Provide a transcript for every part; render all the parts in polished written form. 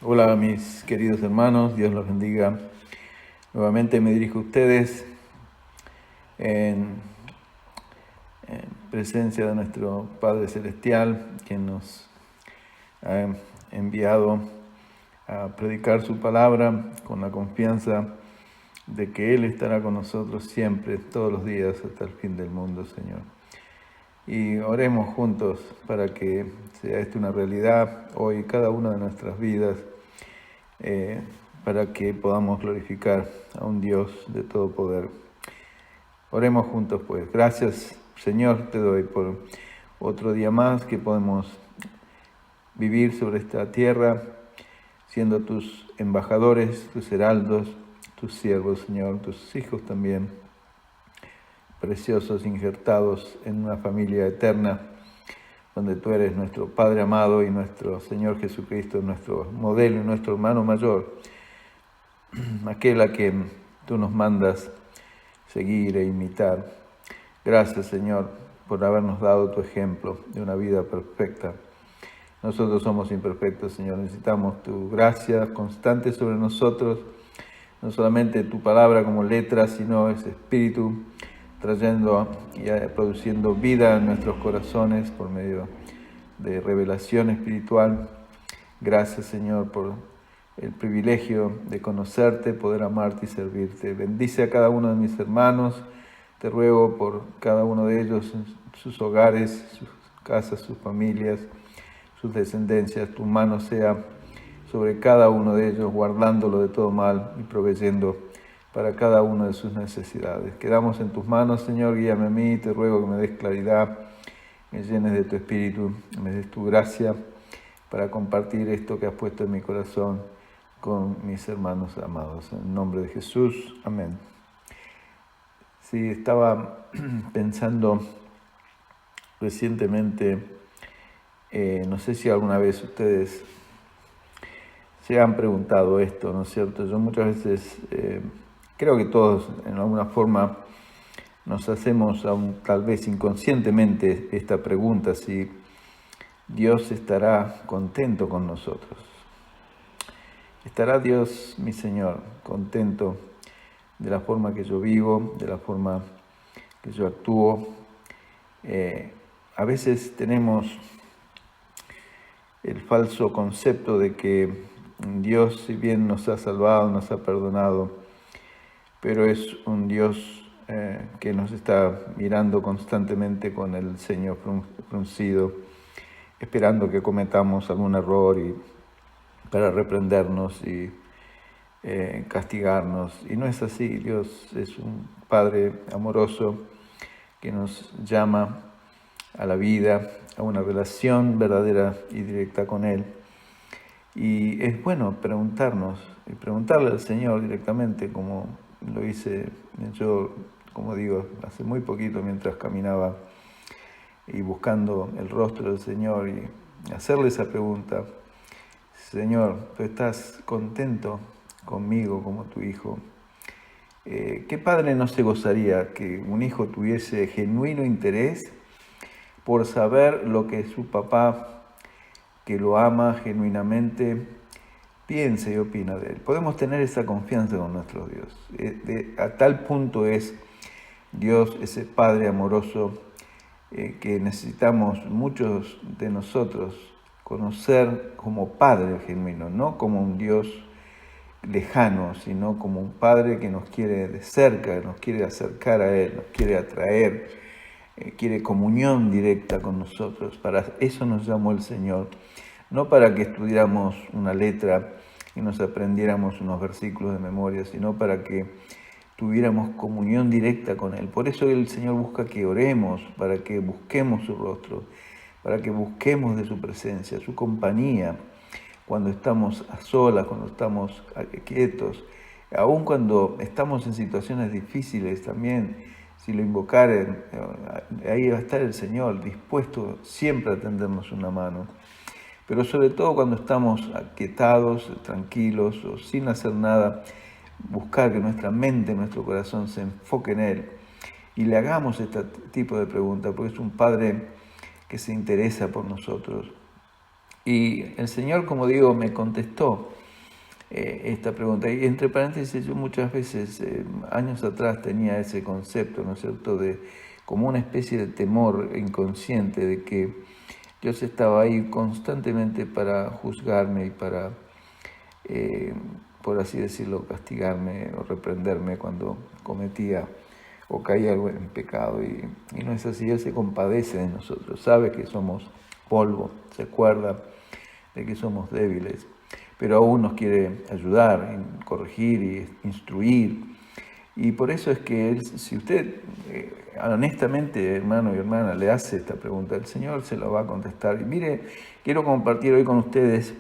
Hola mis queridos hermanos, Dios los bendiga. Nuevamente me dirijo a ustedes en, en presencia de nuestro Padre Celestial, quien nos ha enviado a predicar su palabra con la confianza de que Él estará con nosotros siempre, todos los días, hasta el fin del mundo, Señor. Y oremos juntos para que sea esto una realidad hoy, cada una de nuestras vidas, para que podamos glorificar a un Dios de todo poder. Oremos juntos pues. Gracias, Señor, te doy por otro día más que podemos vivir sobre esta tierra, siendo tus embajadores, tus heraldos, tus siervos, Señor, tus hijos también, preciosos, injertados en una familia eterna, donde tú eres nuestro Padre amado y nuestro Señor Jesucristo, nuestro modelo y nuestro hermano mayor, aquel a quien tú nos mandas seguir e imitar. Gracias, Señor, por habernos dado tu ejemplo de una vida perfecta. Nosotros somos imperfectos, Señor, necesitamos tu gracia constante sobre nosotros, no solamente tu palabra como letra, sino ese espíritu trayendo y produciendo vida en nuestros corazones por medio de revelación espiritual. Gracias, Señor, por el privilegio de conocerte, poder amarte y servirte. Bendice a cada uno de mis hermanos. Te ruego por cada uno de ellos, sus hogares, sus casas, sus familias, sus descendencias. Tu mano sea sobre cada uno de ellos, guardándolo de todo mal y proveyendo para cada una de sus necesidades. Quedamos en tus manos, Señor, guíame a mí, te ruego que me des claridad, me llenes de tu espíritu, me des tu gracia para compartir esto que has puesto en mi corazón con mis hermanos amados. En el nombre de Jesús, amén. Sí, estaba pensando recientemente, no sé si alguna vez ustedes se han preguntado esto, ¿no es cierto? Yo muchas veces, creo que todos en alguna forma nos hacemos, aún tal vez inconscientemente, esta pregunta, si Dios estará contento con nosotros. ¿Estará Dios, mi Señor, contento de la forma que yo vivo, de la forma que yo actúo? A veces tenemos el falso concepto de que Dios, si bien nos ha salvado, nos ha perdonado, pero es un Dios que nos está mirando constantemente con el ceño fruncido, esperando que cometamos algún error y para reprendernos y castigarnos. Y no es así. Dios es un Padre amoroso que nos llama a la vida, a una relación verdadera y directa con Él. Y es bueno preguntarnos y preguntarle al Señor directamente, como lo hice yo, como digo, hace muy poquito mientras caminaba y buscando el rostro del Señor, y hacerle esa pregunta: Señor, ¿tú estás contento conmigo como tu hijo? ¿Qué padre no se gozaría que un hijo tuviese genuino interés por saber lo que su papá, que lo ama genuinamente, piensa y opina de él? Podemos tener esa confianza con nuestro Dios. A tal punto es Dios, ese Padre amoroso, que necesitamos muchos de nosotros conocer como Padre genuino, no como un Dios lejano, sino como un Padre que nos quiere de cerca, nos quiere acercar a Él, nos quiere atraer, quiere comunión directa con nosotros. Para eso nos llamó el Señor, no para que estudiáramos una letra y nos aprendiéramos unos versículos de memoria, sino para que tuviéramos comunión directa con Él. Por eso el Señor busca que oremos, para que busquemos su rostro, para que busquemos de su presencia, su compañía, cuando estamos a solas, cuando estamos quietos, aun cuando estamos en situaciones difíciles también. Si lo invocaren, ahí va a estar el Señor, dispuesto siempre a tendernos una mano. Pero sobre todo cuando estamos aquietados, tranquilos o sin hacer nada, buscar que nuestra mente, nuestro corazón se enfoque en Él y le hagamos este tipo de preguntas, porque es un Padre que se interesa por nosotros. Y el Señor, como digo, me contestó esta pregunta. Y entre paréntesis, yo muchas veces, años atrás, tenía ese concepto, ¿no es cierto?, de como una especie de temor inconsciente de que Dios estaba ahí constantemente para juzgarme y para, por así decirlo, castigarme o reprenderme cuando cometía o caía algo en pecado. Y no es así. Él se compadece de nosotros, sabe que somos polvo, se acuerda de que somos débiles, pero aún nos quiere ayudar, corregir y instruir. Y por eso es que si usted honestamente, hermano y hermana, le hace esta pregunta, el Señor se la va a contestar. Y mire, quiero compartir hoy con ustedes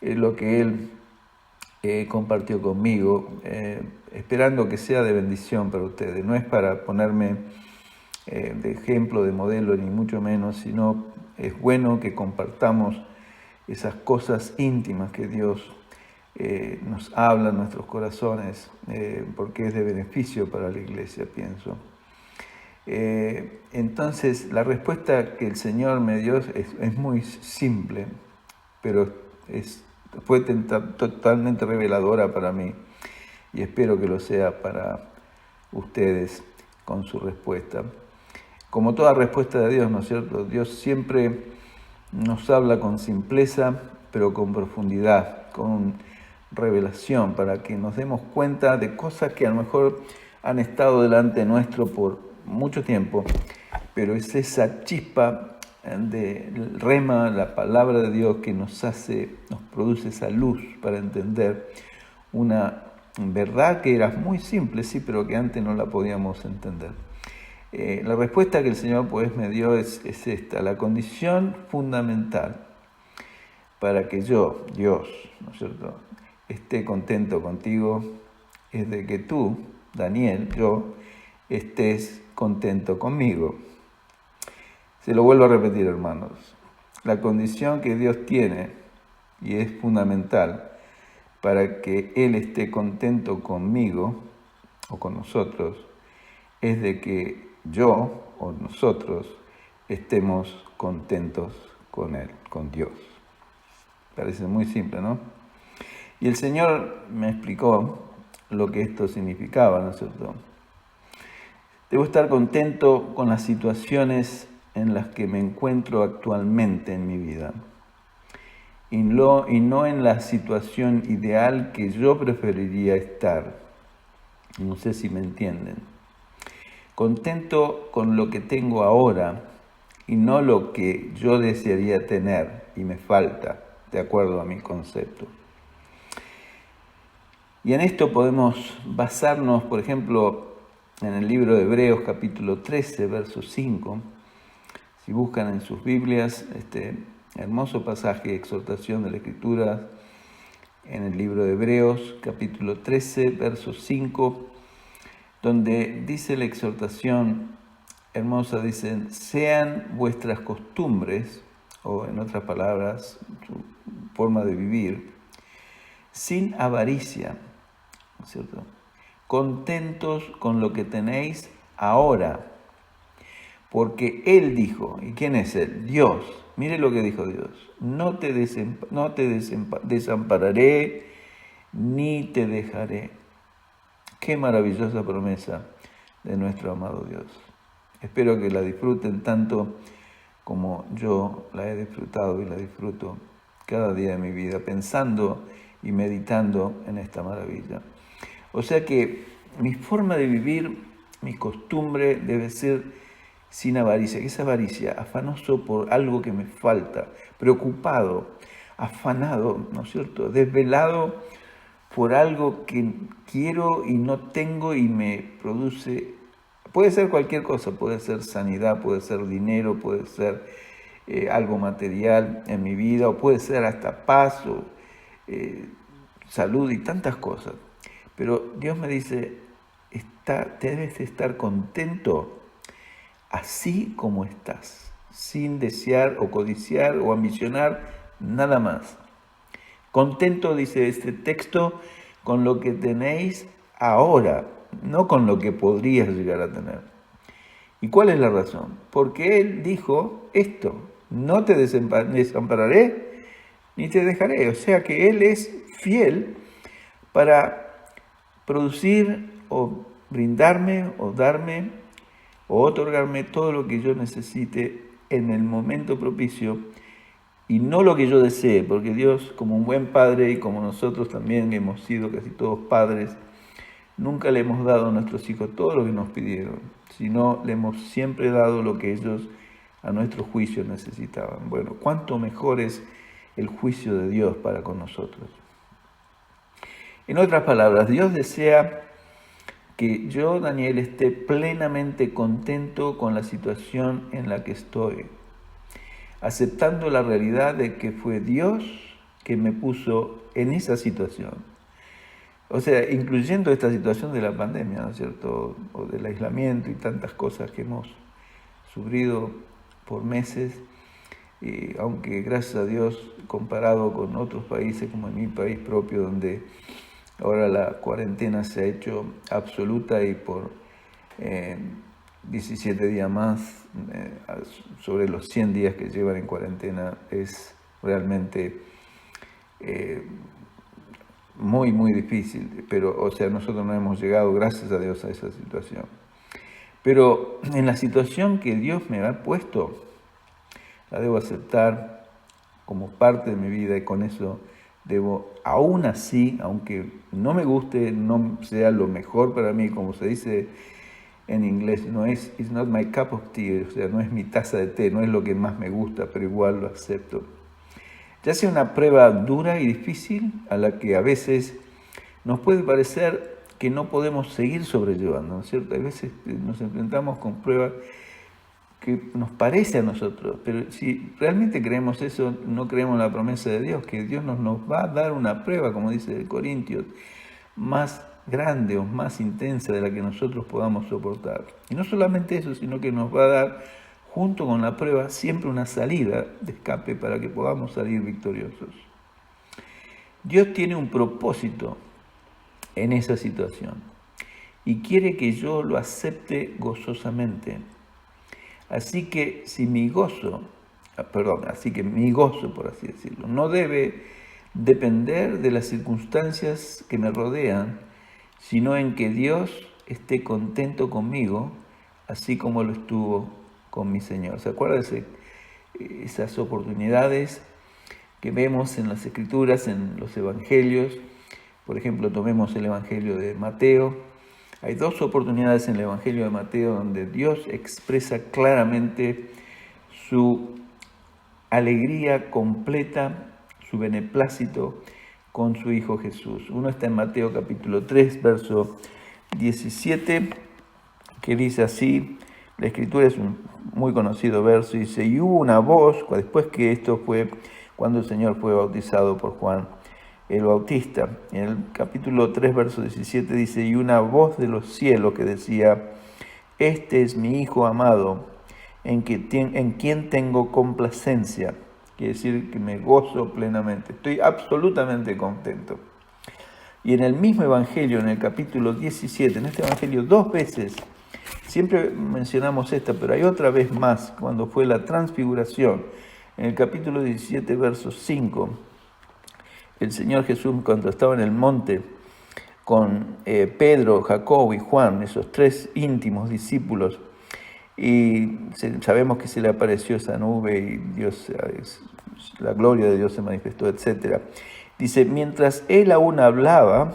lo que Él compartió conmigo, esperando que sea de bendición para ustedes. No es para ponerme de ejemplo, de modelo, ni mucho menos, sino es bueno que compartamos esas cosas íntimas que Dios nos habla en nuestros corazones, porque es de beneficio para la iglesia, pienso. Entonces, la respuesta que el Señor me dio es muy simple, pero fue totalmente reveladora para mí, y espero que lo sea para ustedes con su respuesta. Como toda respuesta de Dios, ¿no es cierto? Dios siempre nos habla con simpleza, pero con profundidad, con revelación, para que nos demos cuenta de cosas que a lo mejor han estado delante nuestro por mucho tiempo, pero es esa chispa de rema, la palabra de Dios, que nos produce esa luz para entender una verdad que era muy simple, sí, pero que antes no la podíamos entender. La respuesta que el Señor pues me dio es esta: la condición fundamental para que yo, Dios, ¿no es cierto?, esté contento contigo es de que tú, Daniel, yo, estés contento conmigo. Se lo vuelvo a repetir, hermanos. La condición que Dios tiene, y es fundamental para que Él esté contento conmigo o con nosotros, es de que yo o nosotros estemos contentos con Él, con Dios. Parece muy simple, ¿no? Y el Señor me explicó lo que esto significaba, ¿no es cierto? Debo estar contento con las situaciones en las que me encuentro actualmente en mi vida, y no en la situación ideal que yo preferiría estar. No sé si me entienden. Contento con lo que tengo ahora y no lo que yo desearía tener y me falta, de acuerdo a mi concepto. Y en esto podemos basarnos, por ejemplo, en el libro de Hebreos capítulo 13, verso 5. Si buscan en sus Biblias este hermoso pasaje de exhortación de la Escritura, en el libro de Hebreos capítulo 13, verso 5, donde dice la exhortación hermosa, dicen: sean vuestras costumbres, o en otras palabras, su forma de vivir, sin avaricia, ¿no es cierto?, contentos con lo que tenéis ahora, porque Él dijo. ¿Y quién es Él? Dios. Mire lo que dijo Dios: no te desampararé ni te dejaré. Qué maravillosa promesa de nuestro amado Dios. Espero que la disfruten tanto como yo la he disfrutado y la disfruto cada día de mi vida, pensando y meditando en esta maravilla. O sea que mi forma de vivir, mi costumbre debe ser sin avaricia. ¿Qué es avaricia? Afanoso por algo que me falta, preocupado, afanado, ¿no es cierto?, desvelado por algo que quiero y no tengo y me produce. Puede ser cualquier cosa, puede ser sanidad, puede ser dinero, puede ser algo material en mi vida, o puede ser hasta paz o salud y tantas cosas. Pero Dios me dice: debes estar contento así como estás, sin desear o codiciar o ambicionar nada más. Contento, dice este texto, con lo que tenéis ahora, no con lo que podrías llegar a tener. ¿Y cuál es la razón? Porque Él dijo esto: no te desampararé ni te dejaré. O sea que Él es fiel para producir o brindarme o darme o otorgarme todo lo que yo necesite en el momento propicio y no lo que yo desee, porque Dios, como un buen padre y como nosotros también hemos sido casi todos padres, nunca le hemos dado a nuestros hijos todo lo que nos pidieron, sino le hemos siempre dado lo que ellos a nuestro juicio necesitaban. Bueno, cuánto mejor es el juicio de Dios para con nosotros. En otras palabras, Dios desea que yo, Daniel, esté plenamente contento con la situación en la que estoy, aceptando la realidad de que fue Dios que me puso en esa situación. O sea, incluyendo esta situación de la pandemia, ¿no es cierto?, o del aislamiento y tantas cosas que hemos sufrido por meses, aunque gracias a Dios, comparado con otros países como en mi país propio, donde ahora la cuarentena se ha hecho absoluta y por 17 días más, sobre los 100 días que llevan en cuarentena, es realmente muy, muy difícil. Pero, o sea, nosotros no hemos llegado, gracias a Dios, a esa situación. Pero en la situación que Dios me ha puesto, la debo aceptar como parte de mi vida y con eso debo, aún así, aunque no me guste, no sea lo mejor para mí, como se dice en inglés, no es, it's not my cup of tea, o sea, no es mi taza de té, no es lo que más me gusta, pero igual lo acepto. Ya sea una prueba dura y difícil, a la que a veces nos puede parecer que no podemos seguir sobrellevando, ¿no es cierto? A veces nos enfrentamos con pruebas que nos parece a nosotros, pero si realmente creemos eso, no creemos en la promesa de Dios, que Dios nos va a dar una prueba, como dice Corintios, más grande o más intensa de la que nosotros podamos soportar. Y no solamente eso, sino que nos va a dar, junto con la prueba, siempre una salida de escape para que podamos salir victoriosos. Dios tiene un propósito en esa situación y quiere que yo lo acepte gozosamente. Así que mi gozo, por así decirlo, no debe depender de las circunstancias que me rodean, sino en que Dios esté contento conmigo, así como lo estuvo con mi Señor. ¿Se acuerdan de esas oportunidades que vemos en las Escrituras, en los Evangelios? Por ejemplo, tomemos el Evangelio de Mateo. Hay dos oportunidades en el Evangelio de Mateo donde Dios expresa claramente su alegría completa, su beneplácito con su Hijo Jesús. Uno está en Mateo capítulo 3, verso 17, que dice así, la Escritura es un muy conocido verso, dice, y hubo una voz, después que esto fue cuando el Señor fue bautizado por Juan el Bautista. En el capítulo 3, verso 17 dice, y una voz de los cielos que decía, este es mi Hijo amado, en quien tengo complacencia. Quiere decir que me gozo plenamente, estoy absolutamente contento. Y en el mismo Evangelio, en el capítulo 17, en este Evangelio 2 veces, siempre mencionamos esta, pero hay otra vez más, cuando fue la transfiguración, en el capítulo 17, verso 5, el Señor Jesús, cuando estaba en el monte con Pedro, Jacobo y Juan, esos tres íntimos discípulos, y sabemos que se le apareció esa nube y Dios, la gloria de Dios se manifestó, etc. Dice, mientras él aún hablaba,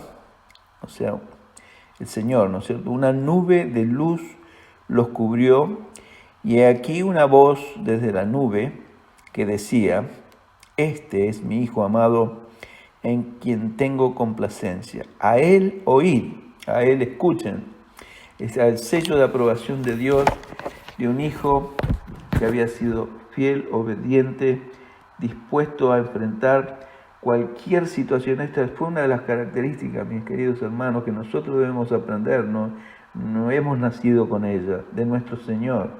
o sea, el Señor, ¿no es cierto?, una nube de luz los cubrió, y aquí una voz desde la nube que decía, este es mi Hijo amado, en quien tengo complacencia. A él oíd, a él escuchen. Es el sello de aprobación de Dios, de un hijo que había sido fiel, obediente, dispuesto a enfrentar cualquier situación. Esta fue una de las características, mis queridos hermanos, que nosotros debemos aprender, no hemos nacido con ella, de nuestro Señor.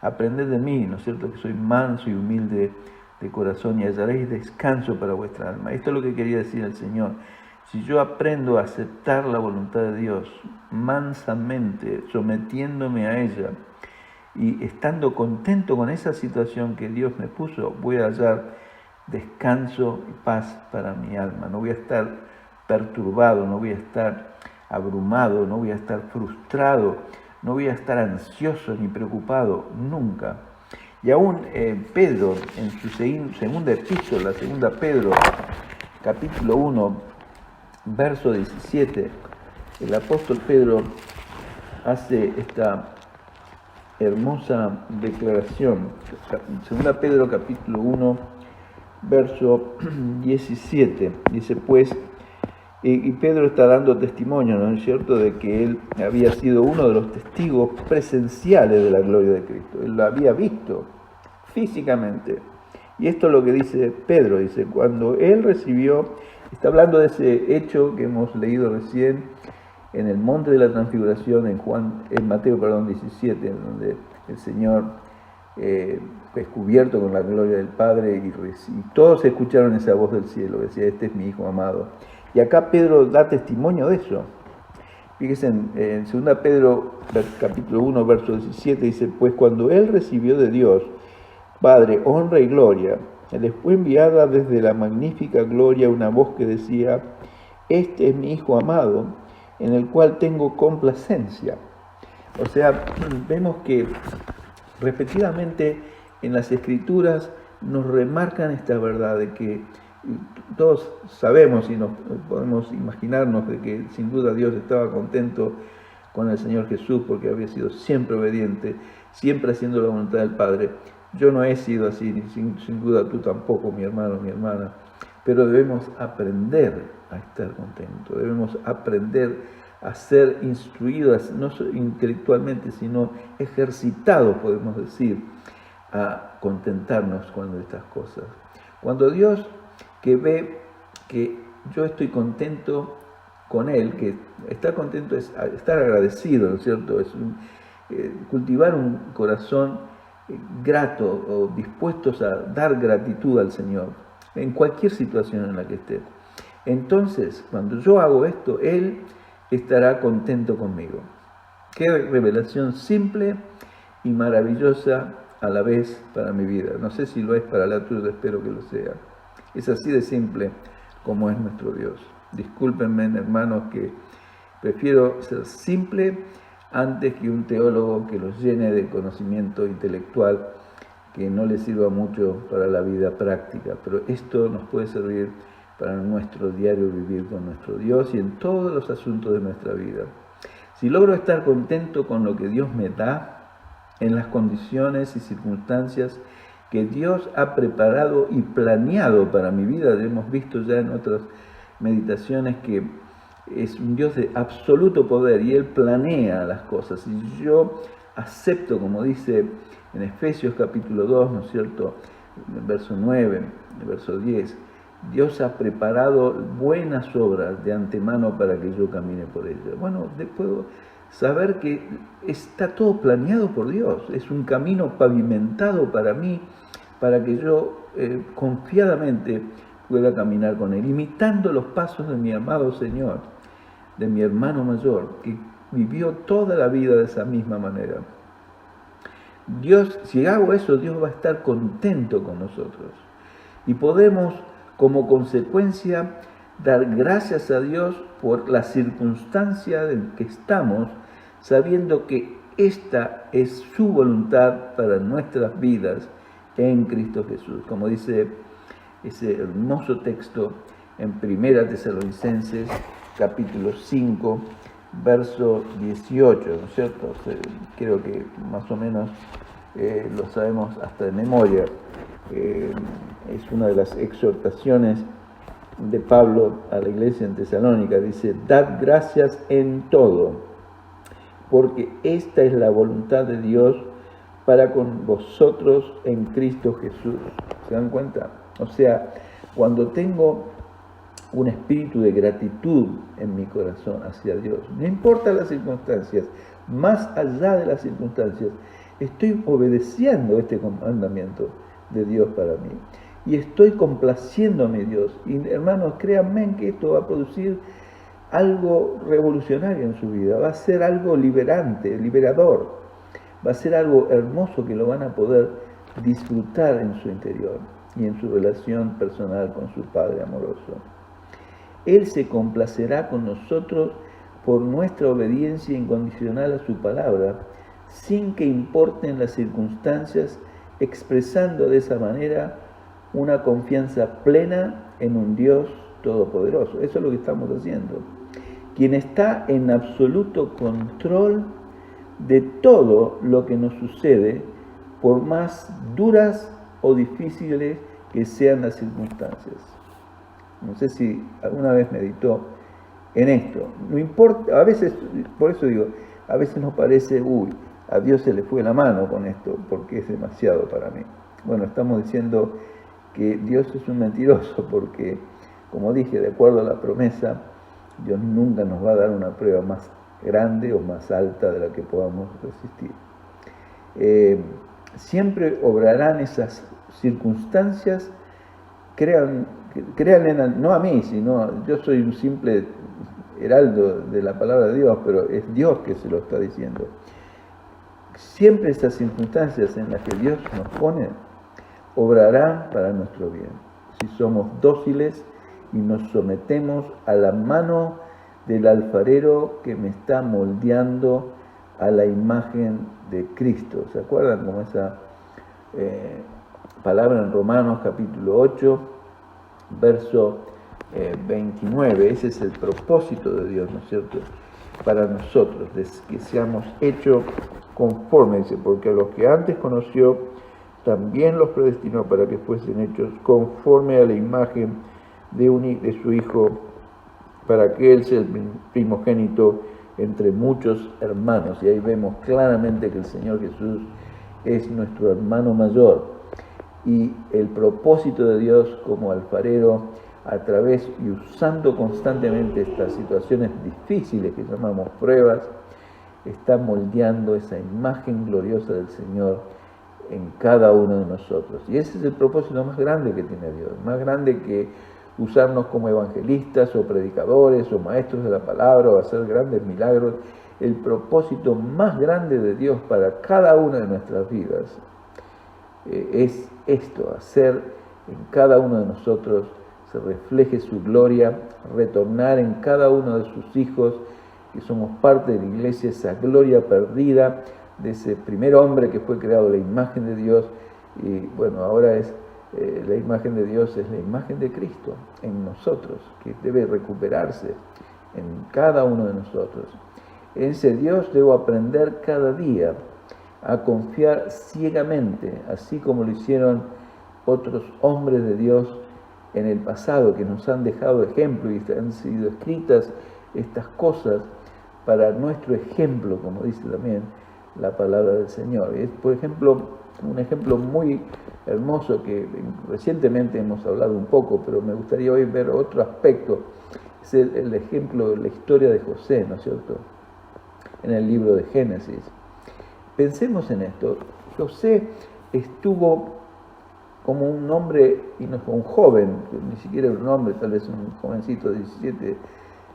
Aprended de mí, ¿no es cierto?, que soy manso y humilde de corazón y hallaréis descanso para vuestra alma. Esto es lo que quería decir el Señor. Si yo aprendo a aceptar la voluntad de Dios mansamente, sometiéndome a ella y estando contento con esa situación que Dios me puso, voy a hallar descanso y paz para mi alma. No voy a estar perturbado, no voy a estar abrumado, no voy a estar frustrado, no voy a estar ansioso ni preocupado, nunca. Y aún Pedro, en su segunda epístola, segunda Pedro, capítulo 1, verso 17, el apóstol Pedro hace esta hermosa declaración. Segunda Pedro, capítulo 1, verso 17, dice pues, y Pedro está dando testimonio, ¿no es cierto?, de que él había sido uno de los testigos presenciales de la gloria de Cristo. Él lo había visto físicamente. Y esto es lo que dice Pedro, dice, cuando él recibió, está hablando de ese hecho que hemos leído recién en el monte de la transfiguración, en Mateo 17, donde el Señor fue cubierto con la gloria del Padre y todos escucharon esa voz del cielo, decía, este es mi Hijo amado. Y acá Pedro da testimonio de eso. Fíjense en 2 Pedro capítulo 1, verso 17, dice, pues cuando él recibió de Dios, Padre, honra y gloria, les fue enviada desde la magnífica gloria una voz que decía, este es mi Hijo amado, en el cual tengo complacencia. O sea, vemos que repetidamente en las Escrituras nos remarcan esta verdad de que todos sabemos y nos podemos imaginarnos de que sin duda Dios estaba contento con el Señor Jesús porque había sido siempre obediente, siempre haciendo la voluntad del Padre. Yo no he sido así, sin duda tú tampoco, mi hermano, mi hermana, pero debemos aprender a estar contentos, debemos aprender a ser instruidos, no intelectualmente, sino ejercitados, podemos decir, a contentarnos con estas cosas. Cuando Dios que ve que yo estoy contento con Él, que estar contento es estar agradecido, ¿no es cierto? Es cultivar un corazón grato o dispuestos a dar gratitud al Señor en cualquier situación en la que esté. Entonces, cuando yo hago esto, Él estará contento conmigo. Qué revelación simple y maravillosa a la vez para mi vida. No sé si lo es para la tuya, espero que lo sea. Es así de simple como es nuestro Dios. Discúlpenme, hermanos, que prefiero ser simple antes que un teólogo que los llene de conocimiento intelectual que no les sirva mucho para la vida práctica. Pero esto nos puede servir para nuestro diario vivir con nuestro Dios y en todos los asuntos de nuestra vida. Si logro estar contento con lo que Dios me da, en las condiciones y circunstancias que Dios ha preparado y planeado para mi vida, hemos visto ya en otras meditaciones que es un Dios de absoluto poder y Él planea las cosas. Y yo acepto, como dice en Efesios capítulo 2, ¿no es cierto?, en el verso 9, en el verso 10, Dios ha preparado buenas obras de antemano para que yo camine por ellas. Bueno, puedo saber que está todo planeado por Dios, es un camino pavimentado para mí, para que yo confiadamente pueda caminar con Él, imitando los pasos de mi amado Señor, de mi hermano mayor, que vivió toda la vida de esa misma manera. Dios, si hago eso, Dios va a estar contento con nosotros. Y podemos, como consecuencia, dar gracias a Dios por la circunstancia en que estamos, sabiendo que esta es su voluntad para nuestras vidas en Cristo Jesús. Como dice ese hermoso texto en 1 Tesalonicenses, capítulo 5, verso 18, ¿no es cierto? Creo que más o menos lo sabemos hasta de memoria. Es una de las exhortaciones de Pablo a la iglesia en Tesalónica. Dice, dad gracias en todo, porque esta es la voluntad de Dios para con vosotros en Cristo Jesús. ¿Se dan cuenta? O sea, cuando tengo un espíritu de gratitud en mi corazón hacia Dios, no importa las circunstancias, más allá de las circunstancias, estoy obedeciendo este mandamiento de Dios para mí. Y estoy complaciendo a mi Dios. Y hermanos, créanme que esto va a producir algo revolucionario en su vida. Va a ser algo liberante, liberador. Va a ser algo hermoso que lo van a poder disfrutar en su interior. y en su relación personal con su Padre amoroso. Él se complacerá con nosotros por nuestra obediencia incondicional a su palabra, sin que importen las circunstancias, expresando de esa manera una confianza plena en un Dios todopoderoso. Eso es lo que estamos haciendo. Quien está en absoluto control de todo lo que nos sucede, por más duras o difíciles que sean las circunstancias. No sé si alguna vez meditó en esto. No importa, a veces, por eso digo, a veces nos parece, a Dios se le fue la mano con esto, porque es demasiado para mí. Bueno, estamos diciendo que Dios es un mentiroso, porque, como dije, de acuerdo a la promesa, Dios nunca nos va a dar una prueba más grande o más alta de la que podamos resistir. Siempre obrarán esas circunstancias, créanle, no a mí, sino yo soy un simple heraldo de la palabra de Dios, pero es Dios que se lo está diciendo. Siempre esas circunstancias en las que Dios nos pone, obrarán para nuestro bien, si somos dóciles y nos sometemos a la mano del alfarero que me está moldeando a la imagen de Cristo. ¿Se acuerdan como esa palabra en Romanos capítulo 8, verso 29? Ese es el propósito de Dios, ¿no es cierto?, para nosotros, de que seamos hechos conforme, dice, porque a los que antes conoció, también los predestinó para que fuesen hechos conforme a la imagen de su Hijo, para que Él sea el primogénito entre muchos hermanos. Y ahí vemos claramente que el Señor Jesús es nuestro hermano mayor. Y el propósito de Dios como alfarero, a través y usando constantemente estas situaciones difíciles que llamamos pruebas, está moldeando esa imagen gloriosa del Señor en cada uno de nosotros. Y ese es el propósito más grande que tiene Dios, más grande que usarnos como evangelistas o predicadores o maestros de la palabra o hacer grandes milagros. El propósito más grande de Dios para cada una de nuestras vidas es esto, hacer en cada uno de nosotros se refleje su gloria, retornar en cada uno de sus hijos, que somos parte de la iglesia, esa gloria perdida de ese primer hombre que fue creado a la imagen de Dios. Y bueno, ahora es la imagen de Dios, es la imagen de Cristo en nosotros, que debe recuperarse en cada uno de nosotros. En ese Dios debo aprender cada día a confiar ciegamente, así como lo hicieron otros hombres de Dios en el pasado, que nos han dejado ejemplo y han sido escritas estas cosas para nuestro ejemplo, como dice también la palabra del Señor. Es, por ejemplo, un ejemplo muy hermoso que recientemente hemos hablado un poco, pero me gustaría hoy ver otro aspecto. Es el ejemplo de la historia de José, ¿no es cierto?, en el libro de Génesis. Pensemos en esto. José estuvo como un hombre, y no fue un joven, ni siquiera un hombre, tal vez un jovencito de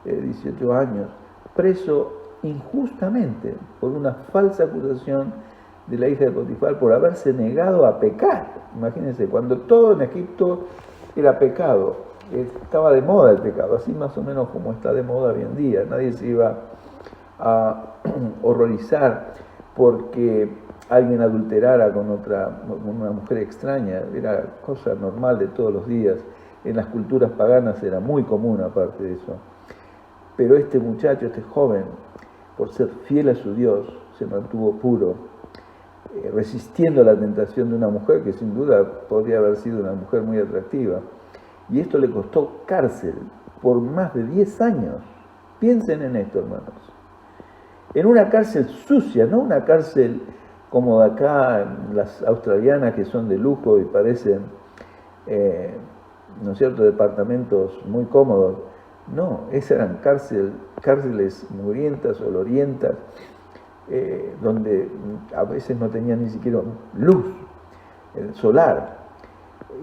18 años, preso injustamente por una falsa acusación de la hija de Potifar por haberse negado a pecar. Imagínense, cuando todo en Egipto era pecado, estaba de moda el pecado, así más o menos como está de moda hoy en día. Nadie se iba a horrorizar porque alguien adulterara con una mujer extraña, era cosa normal de todos los días. En las culturas paganas era muy común aparte de eso. Pero este muchacho, este joven, por ser fiel a su Dios, se mantuvo puro, resistiendo la tentación de una mujer que sin duda podría haber sido una mujer muy atractiva. Y esto le costó cárcel por más de 10 años. Piensen en esto, hermanos. En una cárcel sucia, no una cárcel como de acá, las australianas que son de lujo y parecen, ¿no es cierto?, departamentos muy cómodos. No, esas eran cárceles mugrientas, olorientas, donde a veces no tenían ni siquiera luz solar.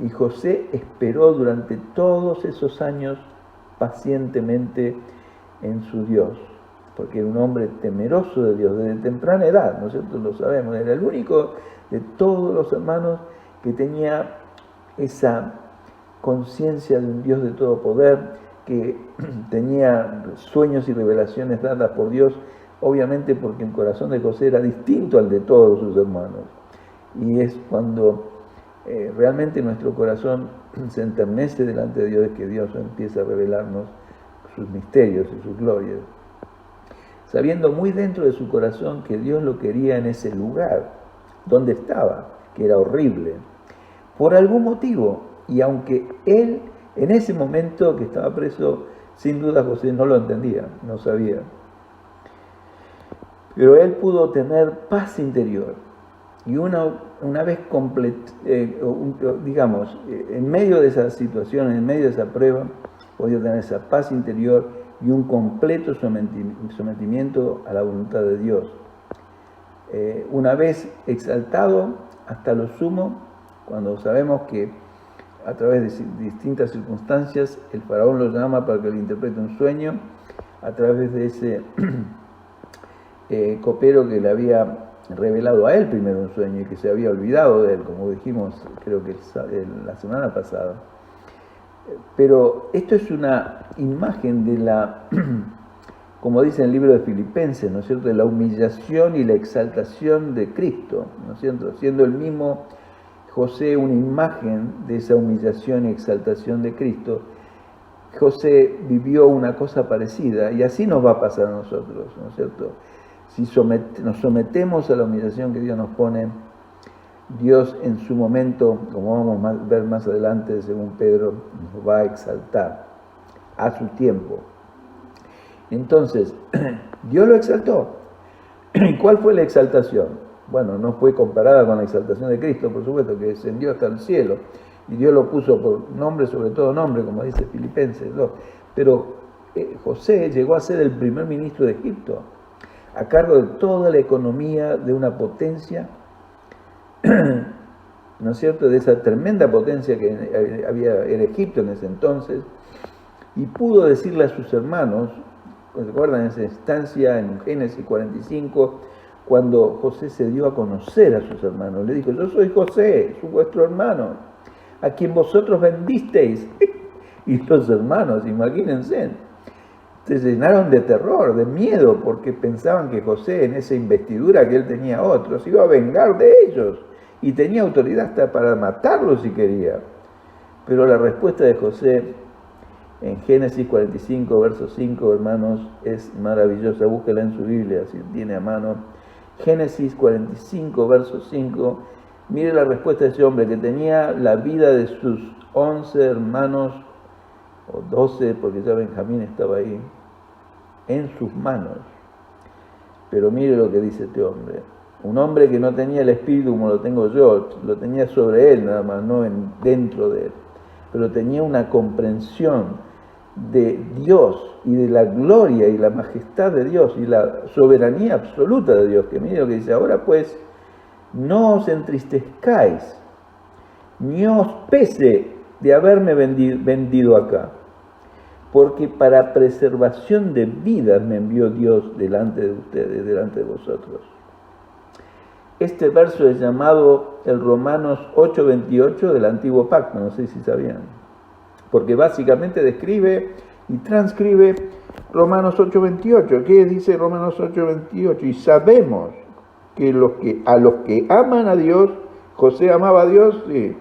Y José esperó durante todos esos años pacientemente en su Dios, porque era un hombre temeroso de Dios desde temprana edad, ¿no es cierto? Lo sabemos, era el único de todos los hermanos que tenía esa conciencia de un Dios de todo poder, que tenía sueños y revelaciones dadas por Dios, obviamente porque el corazón de José era distinto al de todos sus hermanos. Y es cuando realmente nuestro corazón se enternece delante de Dios, es que Dios empieza a revelarnos sus misterios y sus glorias, sabiendo muy dentro de su corazón que Dios lo quería en ese lugar donde estaba, que era horrible, por algún motivo. Y aunque él, en ese momento que estaba preso, sin duda José no lo entendía, no sabía. Pero él pudo tener paz interior. Y una vez en medio de esa situación, en medio de esa prueba, podía tener esa paz interior y un completo sometimiento a la voluntad de Dios. Una vez exaltado hasta lo sumo, cuando sabemos que a través de distintas circunstancias el faraón lo llama para que le interprete un sueño, a través de ese copero que le había revelado a él primero un sueño y que se había olvidado de él, como dijimos creo que la semana pasada. Pero esto es una imagen de la, como dice en el libro de Filipenses, ¿no es cierto?, de la humillación y la exaltación de Cristo, ¿no es cierto?, siendo el mismo José una imagen de esa humillación y exaltación de Cristo. José vivió una cosa parecida y así nos va a pasar a nosotros, ¿no es cierto? Si nos sometemos a la humillación que Dios nos pone, Dios en su momento, como vamos a ver más adelante según Pedro, nos va a exaltar a su tiempo. Entonces, Dios lo exaltó. ¿Y cuál fue la exaltación? Bueno, no fue comparada con la exaltación de Cristo, por supuesto, que descendió hasta el cielo, y Dios lo puso por nombre sobre todo nombre, como dice Filipenses 2. Pero José llegó a ser el primer ministro de Egipto, a cargo de toda la economía de una potencia, ¿no es cierto?, de esa tremenda potencia que era Egipto en ese entonces, y pudo decirle a sus hermanos, ¿recuerdan esa instancia en Génesis 45, cuando José se dio a conocer a sus hermanos? Le dijo: yo soy José, soy vuestro hermano, a quien vosotros vendisteis. Y los hermanos, imagínense, se llenaron de terror, de miedo, porque pensaban que José, en esa investidura que él tenía a otros, iba a vengar de ellos, y tenía autoridad hasta para matarlos si quería. Pero la respuesta de José en Génesis 45, verso 5, hermanos, es maravillosa. Búsquela en su Biblia, si tiene a mano. Génesis 45, verso 5. Mire la respuesta de ese hombre que tenía la vida de sus 11 hermanos, o 12, porque ya Benjamín estaba ahí, en sus manos. Pero mire lo que dice este hombre. Un hombre que no tenía el espíritu como lo tengo yo, lo tenía sobre él nada más, no dentro de él. Pero tenía una comprensión de Dios y de la gloria y la majestad de Dios y la soberanía absoluta de Dios. Que mire lo que dice: ahora pues, no os entristezcáis, ni os pese de haberme vendido acá, porque para preservación de vidas me envió Dios delante de ustedes, delante de vosotros. Este verso es llamado el Romanos 8:28 del Antiguo Pacto, no sé si sabían, porque básicamente describe y transcribe Romanos 8:28. ¿Qué dice Romanos 8:28? Y sabemos que a los que aman a Dios, José amaba a Dios, sí,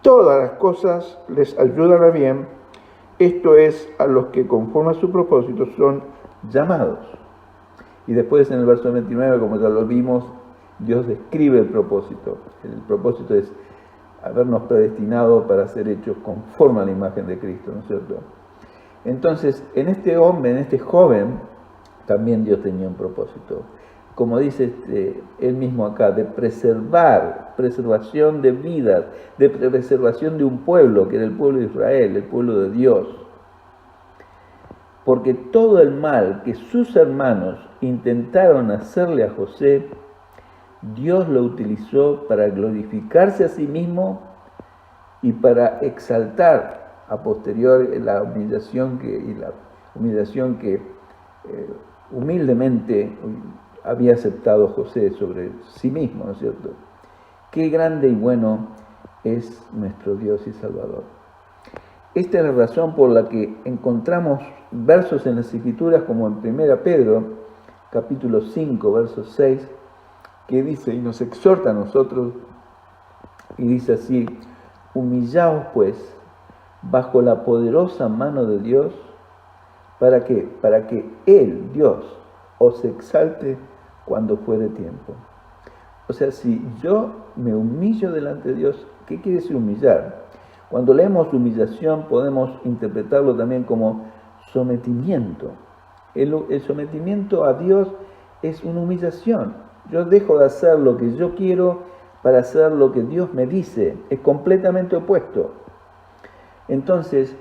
todas las cosas les ayudan a bien, esto es, a los que conforme a su propósito son llamados. Y después en el verso 29, como ya lo vimos, Dios describe el propósito. El propósito es habernos predestinado para ser hechos conforme a la imagen de Cristo, ¿no es cierto? Entonces, en este hombre, en este joven, también Dios tenía un propósito. Como dice él mismo acá, de preservación de vidas, de preservación de un pueblo, que era el pueblo de Israel, el pueblo de Dios. Porque todo el mal que sus hermanos intentaron hacerle a José, Dios lo utilizó para glorificarse a sí mismo y para exaltar a posterior la humillación que humildemente había aceptado José sobre sí mismo, ¿no es cierto? Qué grande y bueno es nuestro Dios y Salvador. Esta es la razón por la que encontramos versos en las Escrituras como en 1 Pedro, capítulo 5, verso 6, que dice y nos exhorta a nosotros, y dice así: humillaos pues bajo la poderosa mano de Dios, ¿para qué? Para que Él, Dios, os exalte cuando fuere tiempo. O sea, si yo me humillo delante de Dios, ¿qué quiere decir humillar? Cuando leemos humillación podemos interpretarlo también como sometimiento. El sometimiento a Dios es una humillación. Yo dejo de hacer lo que yo quiero para hacer lo que Dios me dice. Es completamente opuesto. Entonces,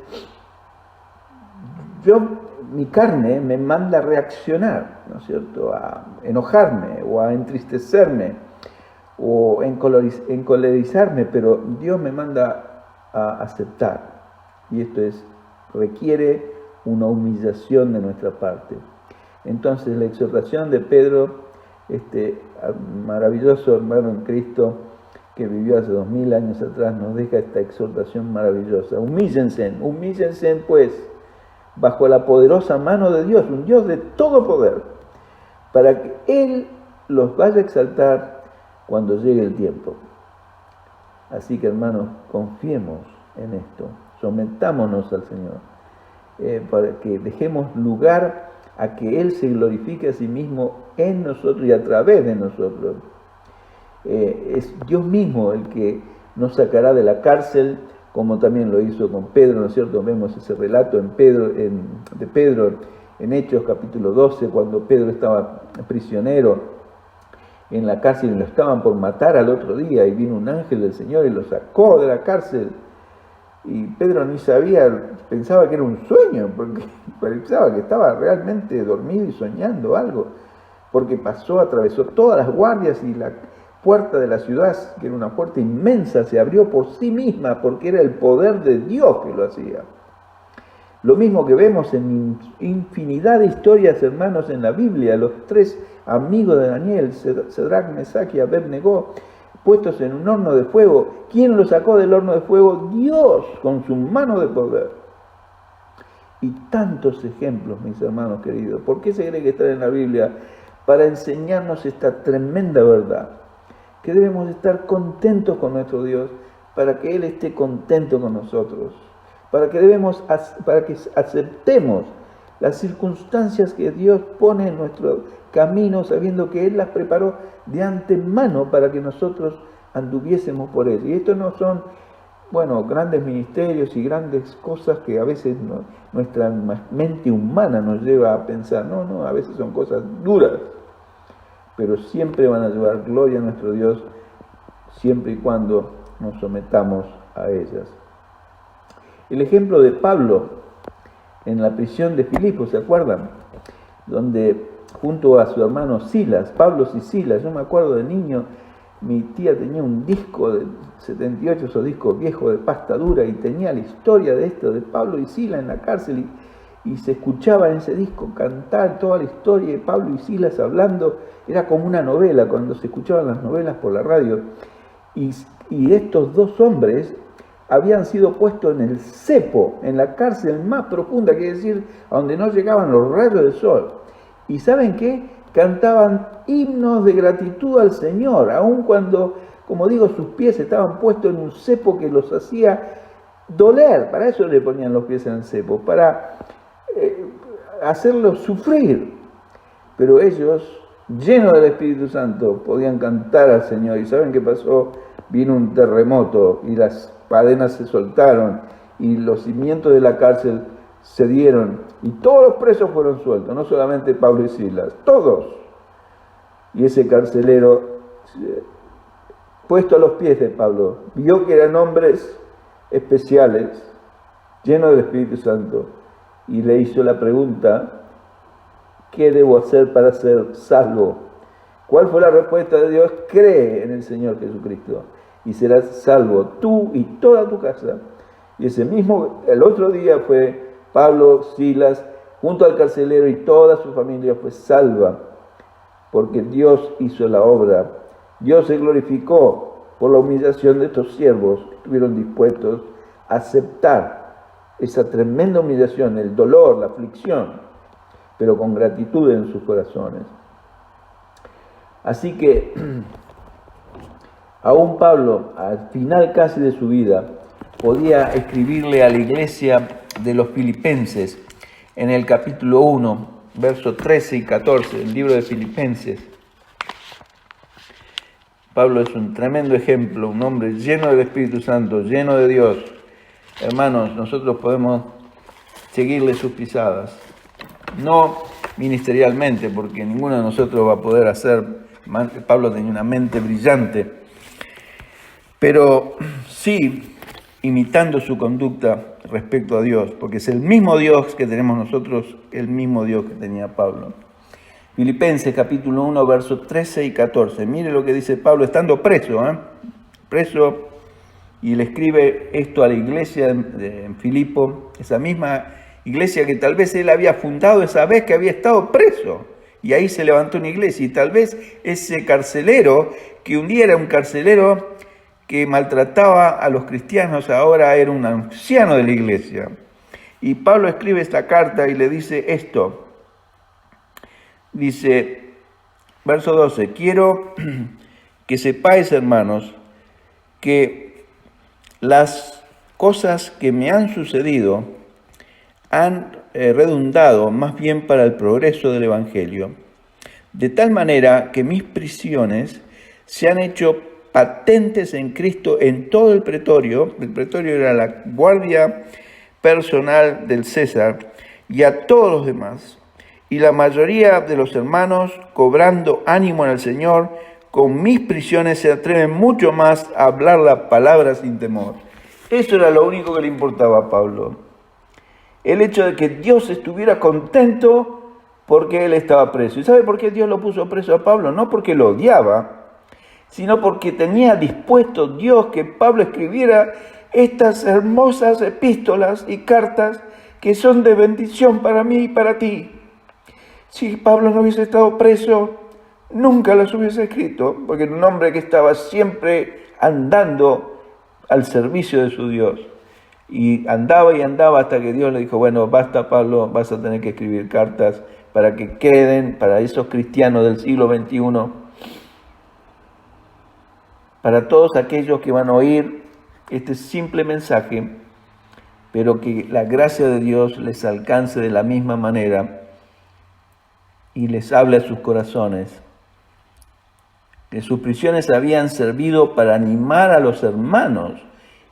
mi carne me manda a reaccionar, ¿no es cierto?, a enojarme o a entristecerme o encolerizarme, pero Dios me manda a aceptar. Y esto requiere una humillación de nuestra parte. Entonces, la exhortación de Pedro, maravilloso hermano en Cristo, que vivió hace 2000 años atrás, nos deja esta exhortación maravillosa. Humíllense pues, bajo la poderosa mano de Dios, un Dios de todo poder, para que Él los vaya a exaltar cuando llegue el tiempo. Así que, hermanos, confiemos en esto, sometámonos al Señor, para que dejemos lugar a que Él se glorifique a sí mismo en nosotros y a través de nosotros. Es Dios mismo el que nos sacará de la cárcel, como también lo hizo con Pedro, ¿no es cierto? Vemos ese relato de Pedro en Hechos capítulo 12, cuando Pedro estaba prisionero en la cárcel y lo estaban por matar al otro día, y vino un ángel del Señor y lo sacó de la cárcel. Y Pedro ni sabía, pensaba que era un sueño, porque pensaba que estaba realmente dormido y soñando algo, porque atravesó todas las guardias y la puerta de la ciudad, que era una puerta inmensa, se abrió por sí misma, porque era el poder de Dios que lo hacía. Lo mismo que vemos en infinidad de historias, hermanos, en la Biblia, los 3 amigos de Daniel, Sadrach, Mesach y Abed-Negó, puestos en un horno de fuego. ¿Quién los sacó del horno de fuego? Dios, con su mano de poder. Y tantos ejemplos, mis hermanos queridos. ¿Por qué se cree que está en la Biblia? Para enseñarnos esta tremenda verdad, que debemos estar contentos con nuestro Dios, para que Él esté contento con nosotros, para que aceptemos las circunstancias que Dios pone en nuestro camino, sabiendo que Él las preparó de antemano para que nosotros anduviésemos por Él. Y esto no son, grandes ministerios y grandes cosas que a veces nuestra mente humana nos lleva a pensar. No, a veces son cosas duras, pero siempre van a llevar gloria a nuestro Dios, siempre y cuando nos sometamos a ellas. El ejemplo de Pablo en la prisión de Filipos, ¿se acuerdan? Donde junto a su hermano Silas, Pablo y Silas, yo me acuerdo de niño, mi tía tenía un disco de 78, esos discos viejos de pasta dura, y tenía la historia de esto, de Pablo y Silas en la cárcel, y se escuchaba en ese disco cantar toda la historia de Pablo y Silas hablando. Era como una novela, cuando se escuchaban las novelas por la radio, y estos 2 hombres habían sido puestos en el cepo, en la cárcel más profunda, quiere decir, a donde no llegaban los rayos del sol. ¿Y saben qué? Cantaban himnos de gratitud al Señor, aun cuando, como digo, sus pies estaban puestos en un cepo que los hacía doler. Para eso le ponían los pies en el cepo, para hacerlos sufrir. Pero ellos, llenos del Espíritu Santo, podían cantar al Señor. ¿Y saben qué pasó? Vino un terremoto y las cadenas se soltaron y los cimientos de la cárcel se dieron y todos los presos fueron sueltos, no solamente Pablo y Silas, todos. Y ese carcelero, puesto a los pies de Pablo, vio que eran hombres especiales, llenos del Espíritu Santo, y le hizo la pregunta: ¿qué debo hacer para ser salvo? ¿Cuál fue la respuesta de Dios? Cree en el Señor Jesucristo y serás salvo tú y toda tu casa. Y el otro día fue Pablo, Silas, junto al carcelero, y toda su familia fue salva, porque Dios hizo la obra. Dios se glorificó por la humillación de estos siervos que estuvieron dispuestos a aceptar esa tremenda humillación, el dolor, la aflicción, pero con gratitud en sus corazones. Así que aún Pablo, al final casi de su vida, podía escribirle a la iglesia de los Filipenses en el capítulo 1, versos 13 y 14, el libro de Filipenses. Pablo es un tremendo ejemplo, un hombre lleno del Espíritu Santo, lleno de Dios. Hermanos, nosotros podemos seguirle sus pisadas. No ministerialmente, porque ninguno de nosotros va a poder hacer. Pablo tenía una mente brillante, pero sí imitando su conducta respecto a Dios, porque es el mismo Dios que tenemos nosotros, el mismo Dios que tenía Pablo. Filipenses capítulo 1, versos 13 y 14. Mire lo que dice Pablo estando preso, y le escribe esto a la iglesia en Filipo, esa misma iglesia que tal vez él había fundado esa vez que había estado preso. Y ahí se levantó una iglesia, y tal vez ese carcelero, que un día era un carcelero que maltrataba a los cristianos, ahora era un anciano de la iglesia. Y Pablo escribe esta carta y le dice esto. Dice, verso 12, quiero que sepáis, hermanos, que las cosas que me han sucedido han redundado más bien para el progreso del Evangelio, de tal manera que mis prisiones se han hecho patentes en Cristo en todo el pretorio era la guardia personal del César, y a todos los demás. Y la mayoría de los hermanos, cobrando ánimo en el Señor, con mis prisiones se atreven mucho más a hablar la palabra sin temor. Eso era lo único que le importaba a Pablo. El hecho de que Dios estuviera contento porque él estaba preso. ¿Y sabe por qué Dios lo puso preso a Pablo? No porque lo odiaba, sino porque tenía dispuesto Dios que Pablo escribiera estas hermosas epístolas y cartas que son de bendición para mí y para ti. Si Pablo no hubiese estado preso, nunca las hubiese escrito, porque era un hombre que estaba siempre andando al servicio de su Dios. Y andaba hasta que Dios le dijo, bueno, basta Pablo, vas a tener que escribir cartas para que queden para esos cristianos del siglo XXI, para todos aquellos que van a oír este simple mensaje, pero que la gracia de Dios les alcance de la misma manera y les hable a sus corazones, que sus prisiones habían servido para animar a los hermanos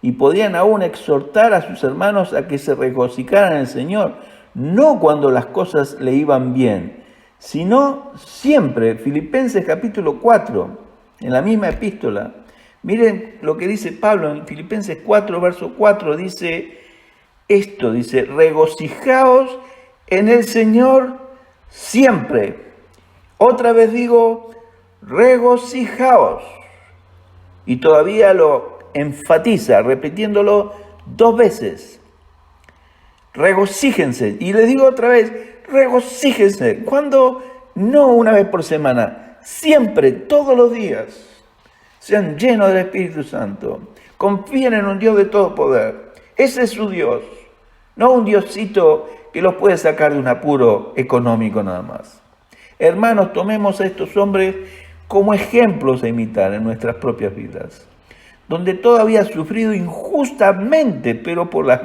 y podían aún exhortar a sus hermanos a que se regocijaran en el Señor, no cuando las cosas le iban bien, sino siempre. Filipenses capítulo 4, en la misma epístola, miren lo que dice Pablo en Filipenses 4, verso 4, dice esto, dice, regocijaos en el Señor siempre. Otra vez digo, regocijaos. Y todavía lo enfatiza, repitiéndolo 2 veces. Regocíjense. Y le digo otra vez, regocíjense. ¿Cuándo? No una vez por semana, siempre, todos los días. Sean llenos del Espíritu Santo. Confíen en un Dios de todo poder. Ese es su Dios. No un Diosito que los puede sacar de un apuro económico nada más. Hermanos, tomemos a estos hombres como ejemplos a imitar en nuestras propias vidas, donde todavía han sufrido injustamente, pero por lo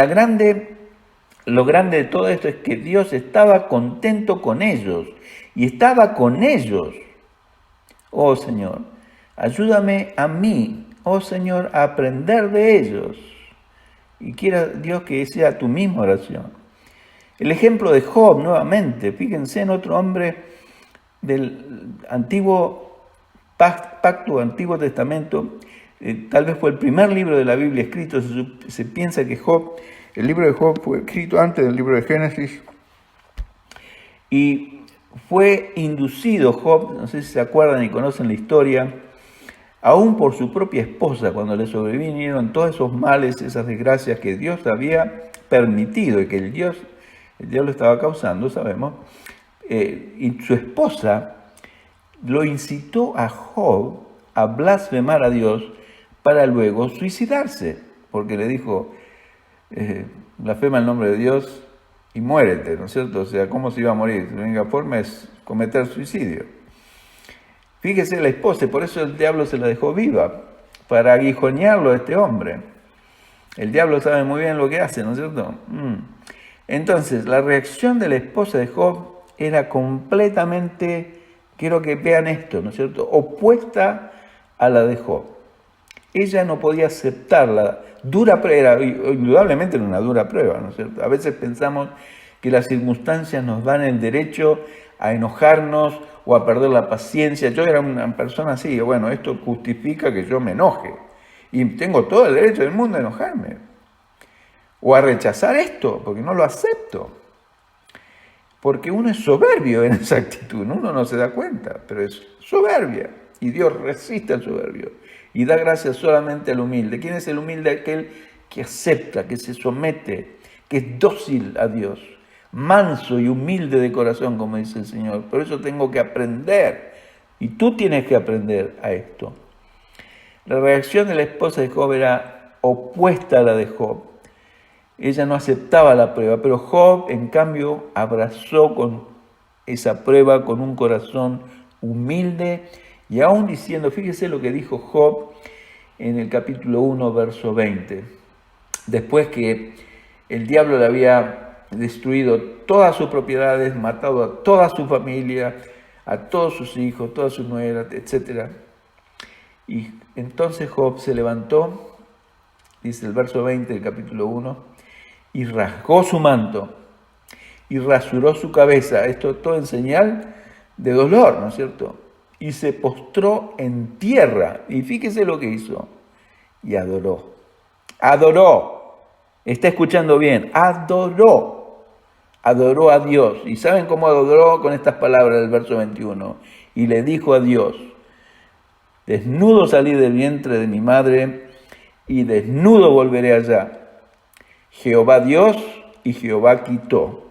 grande de todo esto es que Dios estaba contento con ellos y estaba con ellos. Oh Señor, ayúdame a mí, oh Señor, a aprender de ellos. Y quiera Dios que sea tu misma oración. El ejemplo de Job, nuevamente, fíjense en otro hombre del antiguo pacto, Antiguo Testamento, tal vez fue el primer libro de la Biblia escrito. Se piensa que el libro de Job fue escrito antes del libro de Génesis, y fue inducido Job, no sé si se acuerdan y conocen la historia, aún por su propia esposa, cuando le sobrevinieron todos esos males, esas desgracias que Dios había permitido y que el Dios lo estaba causando, sabemos, y su esposa lo incitó a Job a blasfemar a Dios para luego suicidarse, porque le dijo, blasfema el nombre de Dios y muérete, ¿no es cierto? O sea, ¿cómo se iba a morir? La única forma es cometer suicidio. Fíjese la esposa, por eso el diablo se la dejó viva, para aguijonearlo a este hombre. El diablo sabe muy bien lo que hace, ¿no es cierto? Entonces, la reacción de la esposa de Job era completamente, quiero que vean esto, ¿no es cierto?, opuesta a la de Job. Ella no podía aceptar la dura prueba, indudablemente era una dura prueba, ¿no es cierto? A veces pensamos que las circunstancias nos dan el derecho a enojarnos o a perder la paciencia. Yo era una persona así, bueno, esto justifica que yo me enoje. Y tengo todo el derecho del mundo a enojarme. O a rechazar esto, porque no lo acepto. Porque uno es soberbio en esa actitud, uno no se da cuenta, pero es soberbia. Y Dios resiste al soberbio. Y da gracias solamente al humilde. ¿Quién es el humilde? Aquel que acepta, que se somete, que es dócil a Dios. Manso y humilde de corazón, como dice el Señor. Por eso tengo que aprender. Y tú tienes que aprender a esto. La reacción de la esposa de Job era opuesta a la de Job. Ella no aceptaba la prueba, pero Job, en cambio, abrazó con esa prueba con un corazón humilde y aún diciendo, fíjese lo que dijo Job en el capítulo 1, verso 20. Después que el diablo le había destruido todas sus propiedades, matado a toda su familia, a todos sus hijos, todas sus nueras, etc. Y entonces Job se levantó, dice el verso 20 del capítulo 1, y rasgó su manto y rasuró su cabeza. Esto todo en señal de dolor, ¿no es cierto? Y se postró en tierra. Y fíjese lo que hizo. Y adoró. Adoró. Está escuchando bien. Adoró. Adoró a Dios. ¿Y saben cómo adoró? Con estas palabras del verso 21. Y le dijo a Dios, desnudo salí del vientre de mi madre y desnudo volveré allá. Jehová Dios y Jehová quitó.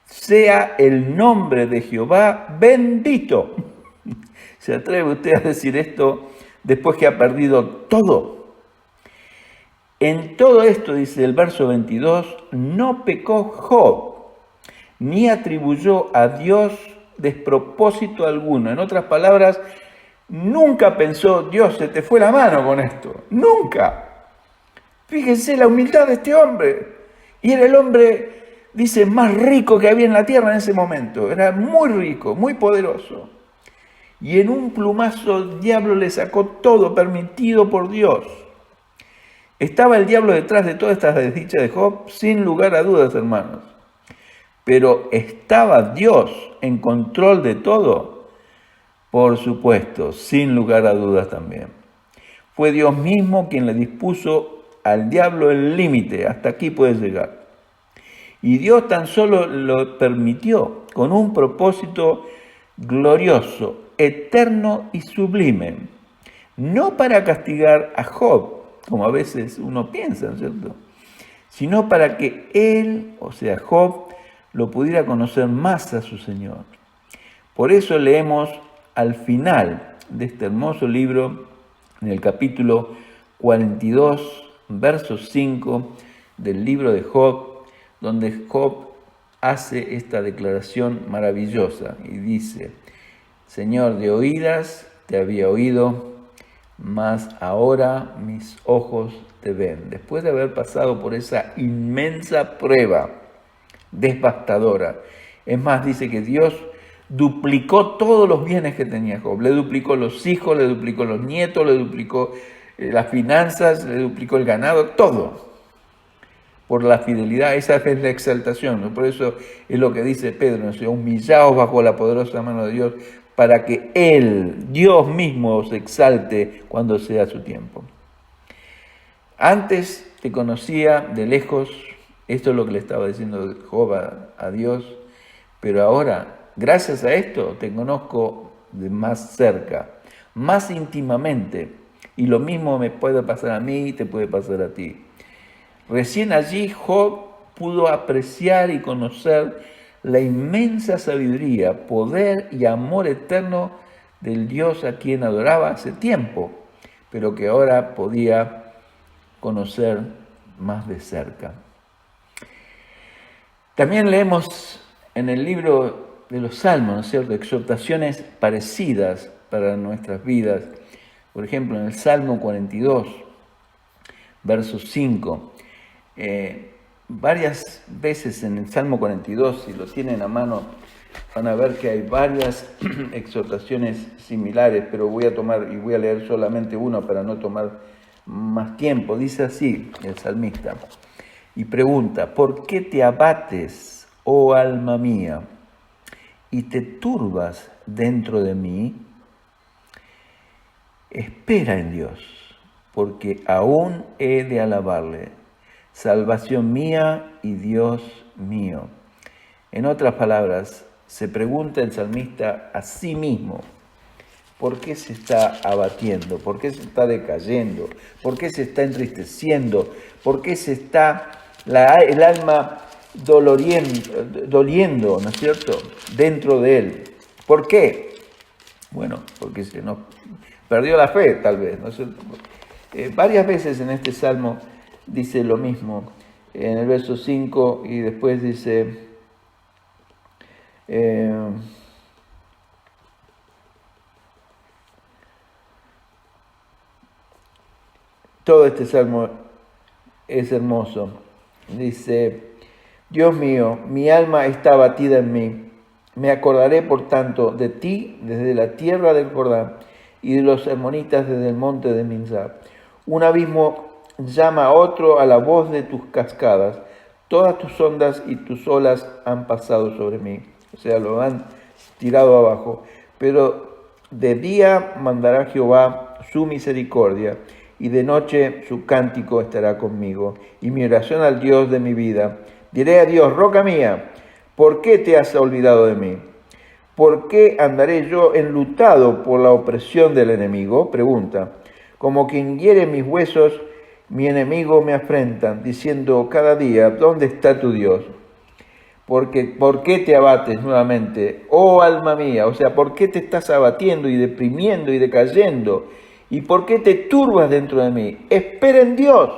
Sea el nombre de Jehová bendito. ¿Se atreve usted a decir esto después que ha perdido todo? En todo esto, dice el verso 22, no pecó Job, ni atribuyó a Dios despropósito alguno. En otras palabras, nunca pensó, Dios, se te fue la mano con esto. Nunca. Fíjense la humildad de este hombre. Y era el hombre, dice, más rico que había en la tierra en ese momento. Era muy rico, muy poderoso. Y en un plumazo el diablo le sacó todo permitido por Dios. ¿Estaba el diablo detrás de todas estas desdichas de Job? Sin lugar a dudas, hermanos. Pero ¿estaba Dios en control de todo? Por supuesto, sin lugar a dudas también. Fue Dios mismo quien le dispuso al diablo el límite, hasta aquí puede llegar. Y Dios tan solo lo permitió con un propósito glorioso, eterno y sublime. No para castigar a Job, como a veces uno piensa, ¿no es cierto? Sino para que él, o sea Job, lo pudiera conocer más a su Señor. Por eso leemos al final de este hermoso libro, en el capítulo 42, verso 5 del libro de Job, donde Job hace esta declaración maravillosa y dice, Señor, de oídas te había oído, mas ahora mis ojos te ven. Después de haber pasado por esa inmensa prueba devastadora, es más, dice que Dios duplicó todos los bienes que tenía Job, le duplicó los hijos, le duplicó los nietos, le duplicó las finanzas, le duplicó el ganado, todo, por la fidelidad. Esa es la exaltación, ¿no? Por eso es lo que dice Pedro, ¿no? Humillaos bajo la poderosa mano de Dios, para que Él, Dios mismo, os exalte cuando sea su tiempo. Antes te conocía de lejos, esto es lo que le estaba diciendo Job a Dios, pero ahora, gracias a esto, te conozco de más cerca, más íntimamente. Y lo mismo me puede pasar a mí y te puede pasar a ti. Recién allí Job pudo apreciar y conocer la inmensa sabiduría, poder y amor eterno del Dios a quien adoraba hace tiempo, pero que ahora podía conocer más de cerca. También leemos en el libro de los Salmos, ¿no es cierto?, exhortaciones parecidas para nuestras vidas. Por ejemplo, en el Salmo 42, verso 5, varias veces en el Salmo 42, si lo tienen a mano, van a ver que hay varias exhortaciones similares, pero voy a leer solamente una para no tomar más tiempo. Dice así el salmista, y pregunta: ¿por qué te abates, oh alma mía, y te turbas dentro de mí? Espera en Dios, porque aún he de alabarle, salvación mía y Dios mío. En otras palabras, se pregunta el salmista a sí mismo: ¿por qué se está abatiendo? ¿Por qué se está decayendo? ¿Por qué se está entristeciendo? ¿Por qué se está el alma doliendo, ¿no es cierto?, dentro de él? ¿Por qué? Bueno, porque se nos perdió la fe, tal vez, ¿no es cierto? Varias veces en este salmo dice lo mismo, en el verso 5, y después dice... todo este salmo es hermoso. Dice: Dios mío, mi alma está abatida en mí. Me acordaré, por tanto, de ti desde la tierra del Jordán y de los hermonitas desde el monte de Mizar. Un abismo llama a otro a la voz de tus cascadas. Todas tus ondas y tus olas han pasado sobre mí. O sea, lo han tirado abajo. Pero de día mandará Jehová su misericordia, y de noche su cántico estará conmigo, y mi oración al Dios de mi vida. Diré a Dios: roca mía, ¿por qué te has olvidado de mí? ¿Por qué andaré yo enlutado por la opresión del enemigo? Pregunta. Como quien hiere mis huesos, mi enemigo me afrentan, diciendo cada día: ¿dónde está tu Dios? ¿Por qué te abates nuevamente, oh alma mía? O sea, ¿por qué te estás abatiendo y deprimiendo y decayendo? ¿Y por qué te turbas dentro de mí? Espera en Dios,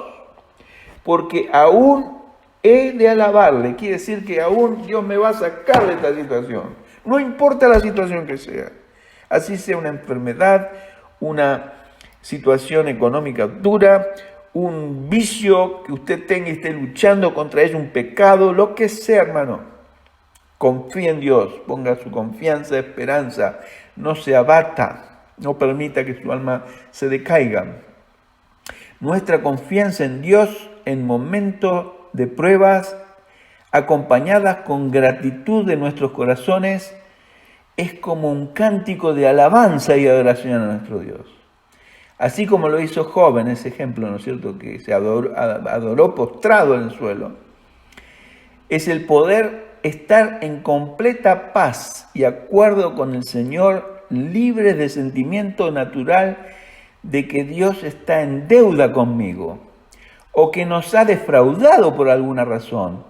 porque aún he de alabarle. Quiere decir que aún Dios me va a sacar de esta situación. No importa la situación que sea. Así sea una enfermedad, una situación económica dura, un vicio que usted tenga y esté luchando contra ello, un pecado, lo que sea, hermano. Confía en Dios, ponga su confianza, esperanza, no se abata. No permita que su alma se decaiga. Nuestra confianza en Dios en momentos de pruebas, acompañadas con gratitud de nuestros corazones, es como un cántico de alabanza y adoración a nuestro Dios. Así como lo hizo Job en ese ejemplo, ¿no es cierto?, que se adoró postrado en el suelo. Es el poder estar en completa paz y acuerdo con el Señor, libres de sentimiento natural de que Dios está en deuda conmigo, o que nos ha defraudado por alguna razón,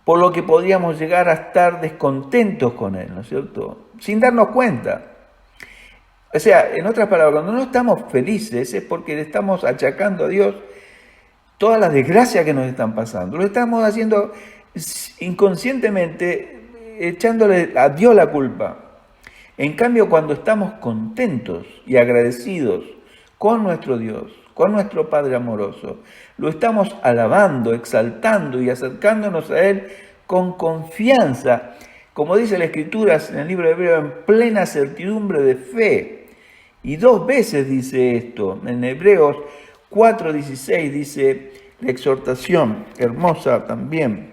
por lo que podríamos llegar a estar descontentos con Él, ¿no es cierto?, sin darnos cuenta. O sea, en otras palabras, cuando no estamos felices es porque le estamos achacando a Dios todas las desgracias que nos están pasando. Lo estamos haciendo inconscientemente, echándole a Dios la culpa. En cambio, cuando estamos contentos y agradecidos con nuestro Dios, con nuestro Padre amoroso, lo estamos alabando, exaltando y acercándonos a Él con confianza, como dice la Escritura en el libro de Hebreos, en plena certidumbre de fe. Y 2 veces dice esto. En Hebreos 4:16 dice la exhortación hermosa también.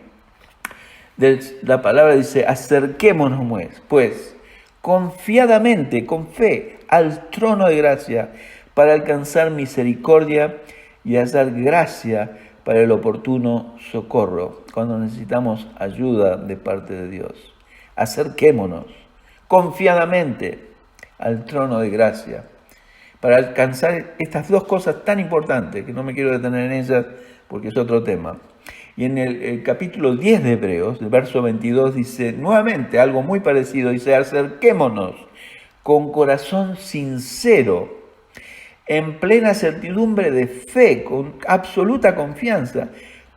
La palabra dice: acerquémonos pues confiadamente, con fe, al trono de gracia, para alcanzar misericordia y hallar gracia para el oportuno socorro, cuando necesitamos ayuda de parte de Dios. Acerquémonos confiadamente al trono de gracia, para alcanzar estas 2 cosas tan importantes, que no me quiero detener en ellas porque es otro tema. Y en el capítulo 10 de Hebreos, el verso 22, dice nuevamente algo muy parecido, dice: acerquémonos con corazón sincero, en plena certidumbre de fe, con absoluta confianza,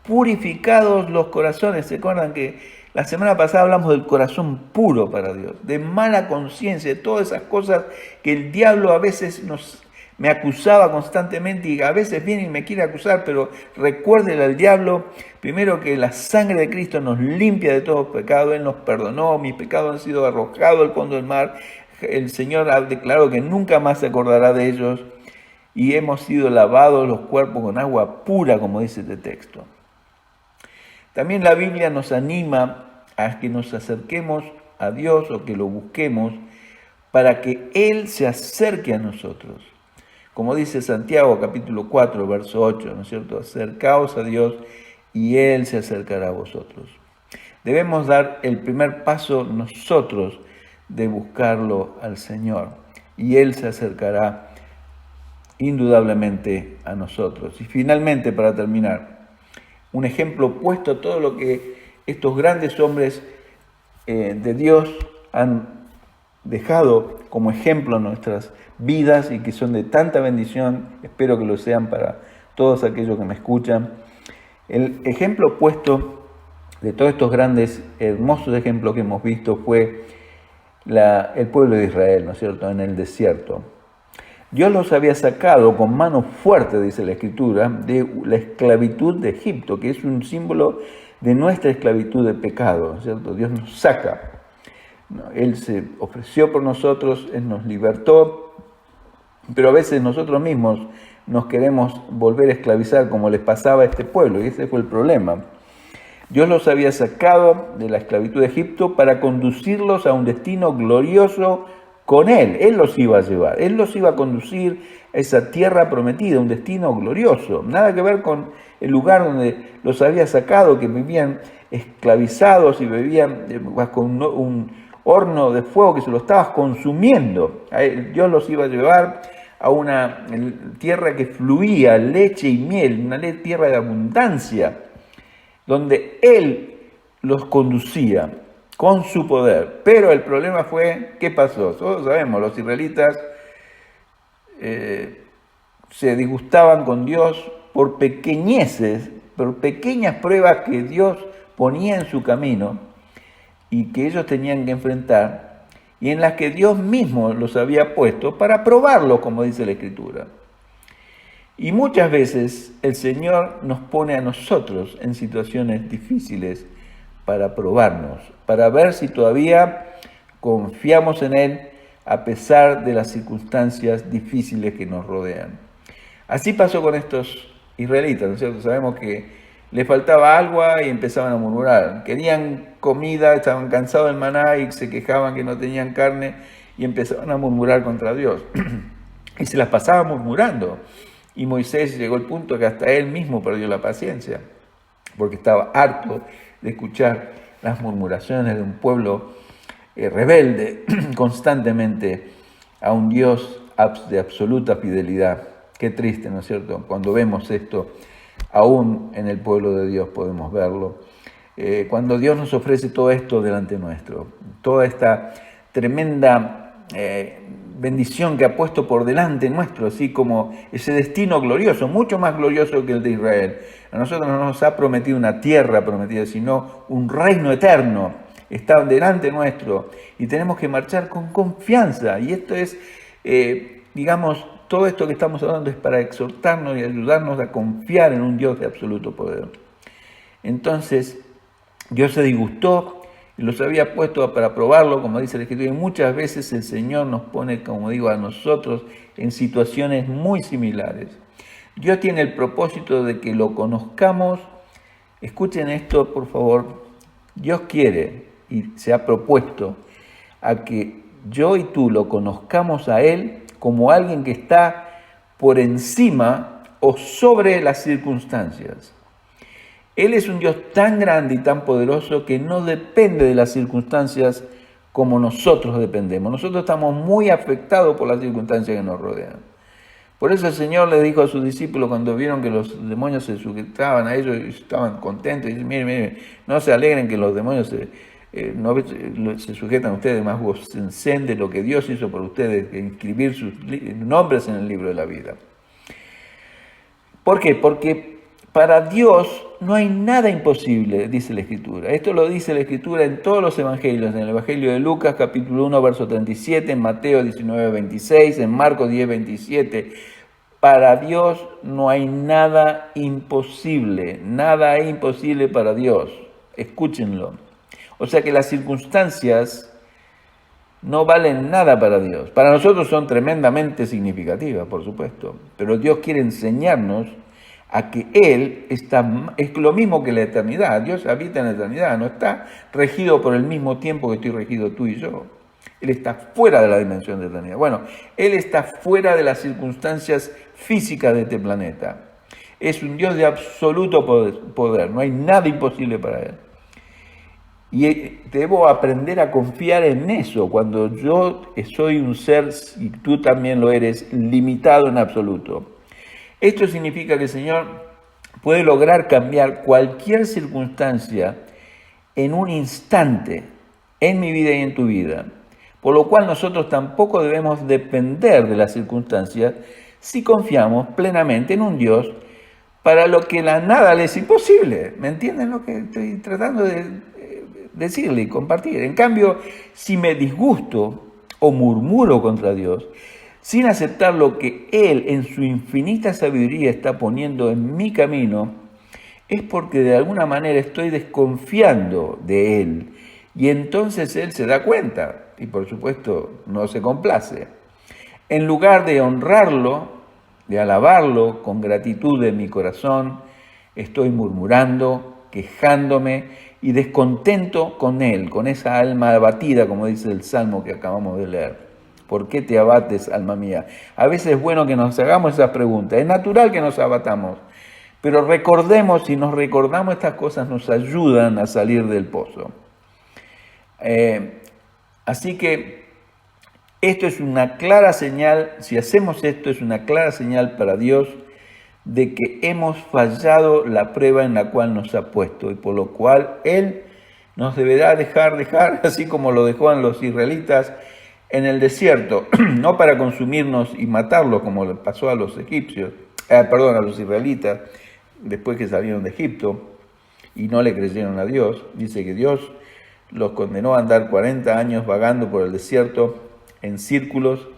purificados los corazones. ¿Se acuerdan que la semana pasada hablamos del corazón puro para Dios, de mala conciencia, de todas esas cosas que el diablo a veces me acusaba constantemente y a veces viene y me quiere acusar, pero recuérdenle al diablo, primero que la sangre de Cristo nos limpia de todo pecado, Él nos perdonó, mis pecados han sido arrojados al fondo del mar, el Señor ha declarado que nunca más se acordará de ellos y hemos sido lavados los cuerpos con agua pura, como dice este texto. También la Biblia nos anima a que nos acerquemos a Dios o que lo busquemos para que Él se acerque a nosotros. Como dice Santiago capítulo 4, verso 8, ¿no es cierto? Acercaos a Dios y Él se acercará a vosotros. Debemos dar el primer paso nosotros de buscarlo al Señor y Él se acercará indudablemente a nosotros. Y finalmente, para terminar, un ejemplo opuesto a todo lo que estos grandes hombres de Dios han dejado como ejemplo en nuestras vidas y que son de tanta bendición, espero que lo sean para todos aquellos que me escuchan. El ejemplo opuesto de todos estos grandes, hermosos ejemplos que hemos visto fue el pueblo de Israel, ¿no es cierto?, en el desierto. Dios los había sacado con mano fuerte, dice la Escritura, de la esclavitud de Egipto, que es un símbolo de nuestra esclavitud de pecado, ¿no es cierto? Dios nos saca. Él se ofreció por nosotros, Él nos libertó, pero a veces nosotros mismos nos queremos volver a esclavizar como les pasaba a este pueblo, y ese fue el problema. Dios los había sacado de la esclavitud de Egipto para conducirlos a un destino glorioso con Él los iba a llevar, Él los iba a conducir a esa tierra prometida, un destino glorioso. Nada que ver con el lugar donde los había sacado, que vivían esclavizados y vivían bajo un horno de fuego que se lo estaba consumiendo. Dios los iba a llevar a una tierra que fluía leche y miel, una tierra de abundancia, donde Él los conducía con su poder. Pero el problema fue, ¿qué pasó? Todos sabemos, los israelitas se disgustaban con Dios por pequeñeces, por pequeñas pruebas que Dios ponía en su camino y que ellos tenían que enfrentar, y en las que Dios mismo los había puesto para probarlos, como dice la Escritura. Y muchas veces el Señor nos pone a nosotros en situaciones difíciles para probarnos, para ver si todavía confiamos en Él a pesar de las circunstancias difíciles que nos rodean. Así pasó con estos israelitas, ¿no es cierto? Sabemos que les faltaba agua y empezaban a murmurar. Querían comida, estaban cansados del maná y se quejaban que no tenían carne y empezaban a murmurar contra Dios. Y se las pasaban murmurando. Y Moisés llegó al punto que hasta él mismo perdió la paciencia, porque estaba harto de escuchar las murmuraciones de un pueblo rebelde constantemente a un Dios de absoluta fidelidad. Qué triste, ¿no es cierto? Cuando vemos esto, aún en el pueblo de Dios podemos verlo. Cuando Dios nos ofrece todo esto delante nuestro, toda esta tremenda bendición que ha puesto por delante nuestro, así como ese destino glorioso, mucho más glorioso que el de Israel. A nosotros no nos ha prometido una tierra prometida, sino un reino eterno. Está delante nuestro y tenemos que marchar con confianza. Y esto es, todo esto que estamos hablando es para exhortarnos y ayudarnos a confiar en un Dios de absoluto poder. Entonces, Dios se disgustó y los había puesto para probarlo, como dice la Escritura, y muchas veces el Señor nos pone, como digo, a nosotros en situaciones muy similares. Dios tiene el propósito de que lo conozcamos. Escuchen esto, por favor. Dios quiere y se ha propuesto a que yo y tú lo conozcamos a Él como alguien que está por encima o sobre las circunstancias. Él es un Dios tan grande y tan poderoso que no depende de las circunstancias como nosotros dependemos. Nosotros estamos muy afectados por las circunstancias que nos rodean. Por eso el Señor le dijo a sus discípulos cuando vieron que los demonios se sujetaban a ellos y estaban contentos, y dice, miren, no se alegren que los demonios no se sujetan ustedes más gócense de lo que Dios hizo por ustedes, que inscribir sus nombres en el libro de la vida. ¿Por qué? Porque para Dios no hay nada imposible, dice la Escritura. Esto lo dice la Escritura en todos los evangelios, en el Evangelio de Lucas, capítulo 1, verso 37, en Mateo 19, 26, en Marcos 10, 27. Para Dios no hay nada imposible para Dios. Escúchenlo. O sea que las circunstancias no valen nada para Dios. Para nosotros son tremendamente significativas, por supuesto, pero Dios quiere enseñarnos a que Él es lo mismo que la eternidad. Dios habita en la eternidad, no está regido por el mismo tiempo que estoy regido tú y yo. Él está fuera de la dimensión de eternidad. Bueno, Él está fuera de las circunstancias físicas de este planeta. Es un Dios de absoluto poder, no hay nada imposible para Él. Y debo aprender a confiar en eso, cuando yo soy un ser, y tú también lo eres, limitado en absoluto. Esto significa que el Señor puede lograr cambiar cualquier circunstancia en un instante, en mi vida y en tu vida. Por lo cual nosotros tampoco debemos depender de las circunstancias si confiamos plenamente en un Dios para lo que la nada le es imposible. ¿Me entienden lo que estoy tratando de decirle y compartir? En cambio, si me disgusto o murmuro contra Dios, sin aceptar lo que Él en su infinita sabiduría está poniendo en mi camino, es porque de alguna manera estoy desconfiando de Él. Y entonces Él se da cuenta y por supuesto no se complace. En lugar de honrarlo, de alabarlo con gratitud en mi corazón, estoy murmurando, quejándome y descontento con Él, con esa alma abatida, como dice el Salmo que acabamos de leer. ¿Por qué te abates, alma mía? A veces es bueno que nos hagamos esas preguntas. Es natural que nos abatamos, pero recordemos, si nos recordamos estas cosas, nos ayudan a salir del pozo. Así que esto es una clara señal, si hacemos esto, es una clara señal para Dios de que hemos fallado la prueba en la cual nos ha puesto, y por lo cual Él nos deberá dejar, así como lo dejó a los israelitas en el desierto, no para consumirnos y matarlos como le pasó a los egipcios, a los israelitas, después que salieron de Egipto y no le creyeron a Dios. Dice que Dios los condenó a andar 40 años vagando por el desierto en círculos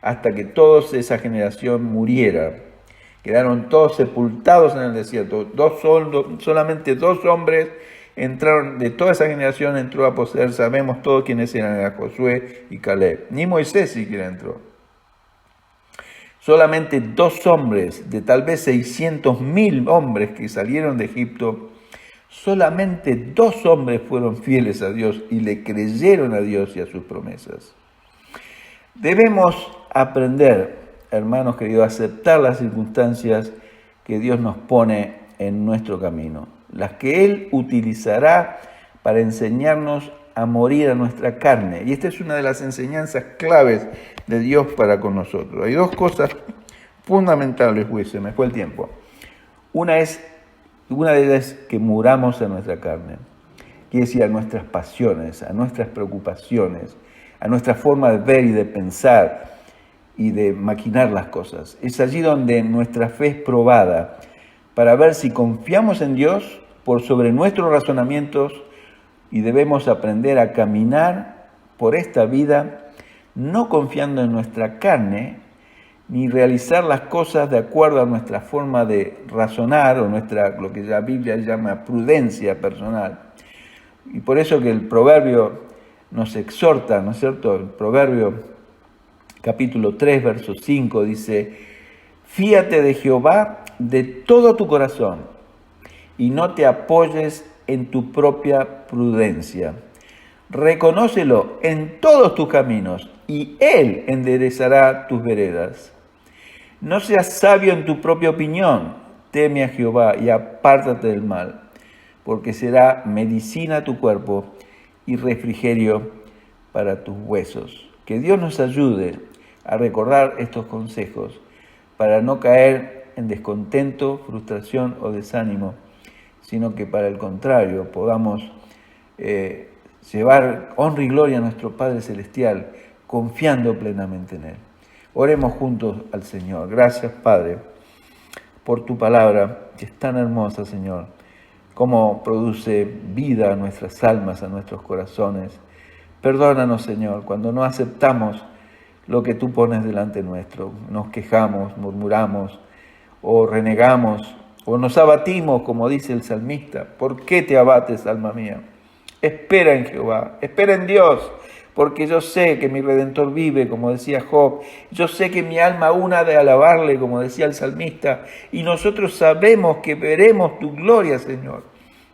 hasta que toda esa generación muriera. Quedaron todos sepultados en el desierto. Solamente 2 hombres entraron, de toda esa generación entró a poseer, sabemos todos quiénes eran, era Josué y Caleb. Ni Moisés siquiera entró. Solamente 2 hombres, de tal vez 600.000 hombres que salieron de Egipto, solamente 2 hombres fueron fieles a Dios y le creyeron a Dios y a sus promesas. Debemos aprender, hermanos queridos, a aceptar las circunstancias que Dios nos pone en nuestro camino, las que Él utilizará para enseñarnos a morir a nuestra carne. Y esta es una de las enseñanzas claves de Dios para con nosotros. Hay 2 cosas fundamentales, se me fue el tiempo. Una de ellas es que muramos a nuestra carne, quiere decir a nuestras pasiones, a nuestras preocupaciones, a nuestra forma de ver y de pensar y de maquinar las cosas. Es allí donde nuestra fe es probada, para ver si confiamos en Dios por sobre nuestros razonamientos, y debemos aprender a caminar por esta vida no confiando en nuestra carne, ni realizar las cosas de acuerdo a nuestra forma de razonar o lo que la Biblia llama prudencia personal. Y por eso que el Proverbio nos exhorta, ¿no es cierto? El Proverbio capítulo 3, verso 5 dice: fíate de Jehová de todo tu corazón y no te apoyes en tu propia prudencia. Reconócelo en todos tus caminos y Él enderezará tus veredas. No seas sabio en tu propia opinión, teme a Jehová y apártate del mal, porque será medicina a tu cuerpo y refrigerio para tus huesos. Que Dios nos ayude a recordar estos consejos para no caer en descontento, frustración o desánimo, sino que para el contrario podamos llevar honra y gloria a nuestro Padre Celestial, confiando plenamente en Él. Oremos juntos al Señor. Gracias, Padre, por tu palabra, que es tan hermosa, Señor, cómo produce vida a nuestras almas, a nuestros corazones. Perdónanos, Señor, cuando no aceptamos lo que tú pones delante nuestro. Nos quejamos, murmuramos, o renegamos, o nos abatimos, como dice el salmista. ¿Por qué te abates, alma mía? Espera en Jehová, espera en Dios, porque yo sé que mi Redentor vive, como decía Job. Yo sé que mi alma aún ha de alabarle, como decía el salmista. Y nosotros sabemos que veremos tu gloria, Señor,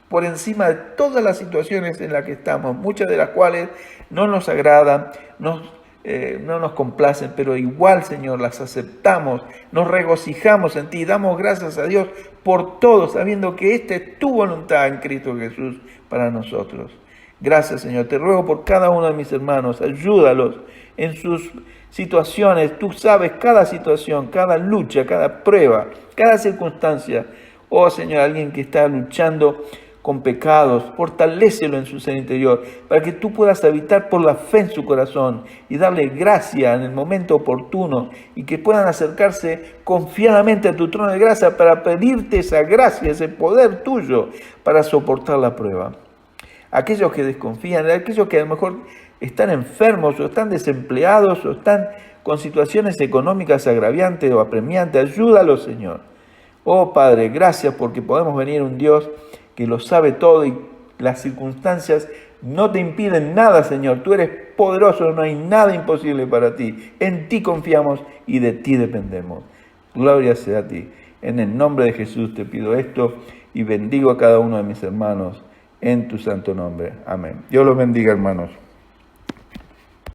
por encima de todas las situaciones en las que estamos, muchas de las cuales no nos agradan, no nos complacen, pero igual, Señor, las aceptamos, nos regocijamos en ti, damos gracias a Dios por todo, sabiendo que esta es tu voluntad en Cristo Jesús para nosotros. Gracias, Señor. Te ruego por cada uno de mis hermanos, ayúdalos en sus situaciones. Tú sabes cada situación, cada lucha, cada prueba, cada circunstancia. Oh, Señor, alguien que está luchando con pecados, fortalécelo en su ser interior, para que tú puedas habitar por la fe en su corazón y darle gracia en el momento oportuno, y que puedan acercarse confiadamente a tu trono de gracia para pedirte esa gracia, ese poder tuyo para soportar la prueba. Aquellos que desconfían, aquellos que a lo mejor están enfermos o están desempleados o están con situaciones económicas agraviantes o apremiantes, ayúdalos, Señor. Oh Padre, gracias porque podemos venir a un Dios que lo sabe todo y las circunstancias no te impiden nada, Señor. Tú eres poderoso, no hay nada imposible para ti. En ti confiamos y de ti dependemos. Gloria sea a ti. En el nombre de Jesús te pido esto y bendigo a cada uno de mis hermanos en tu santo nombre. Amén. Dios los bendiga, hermanos.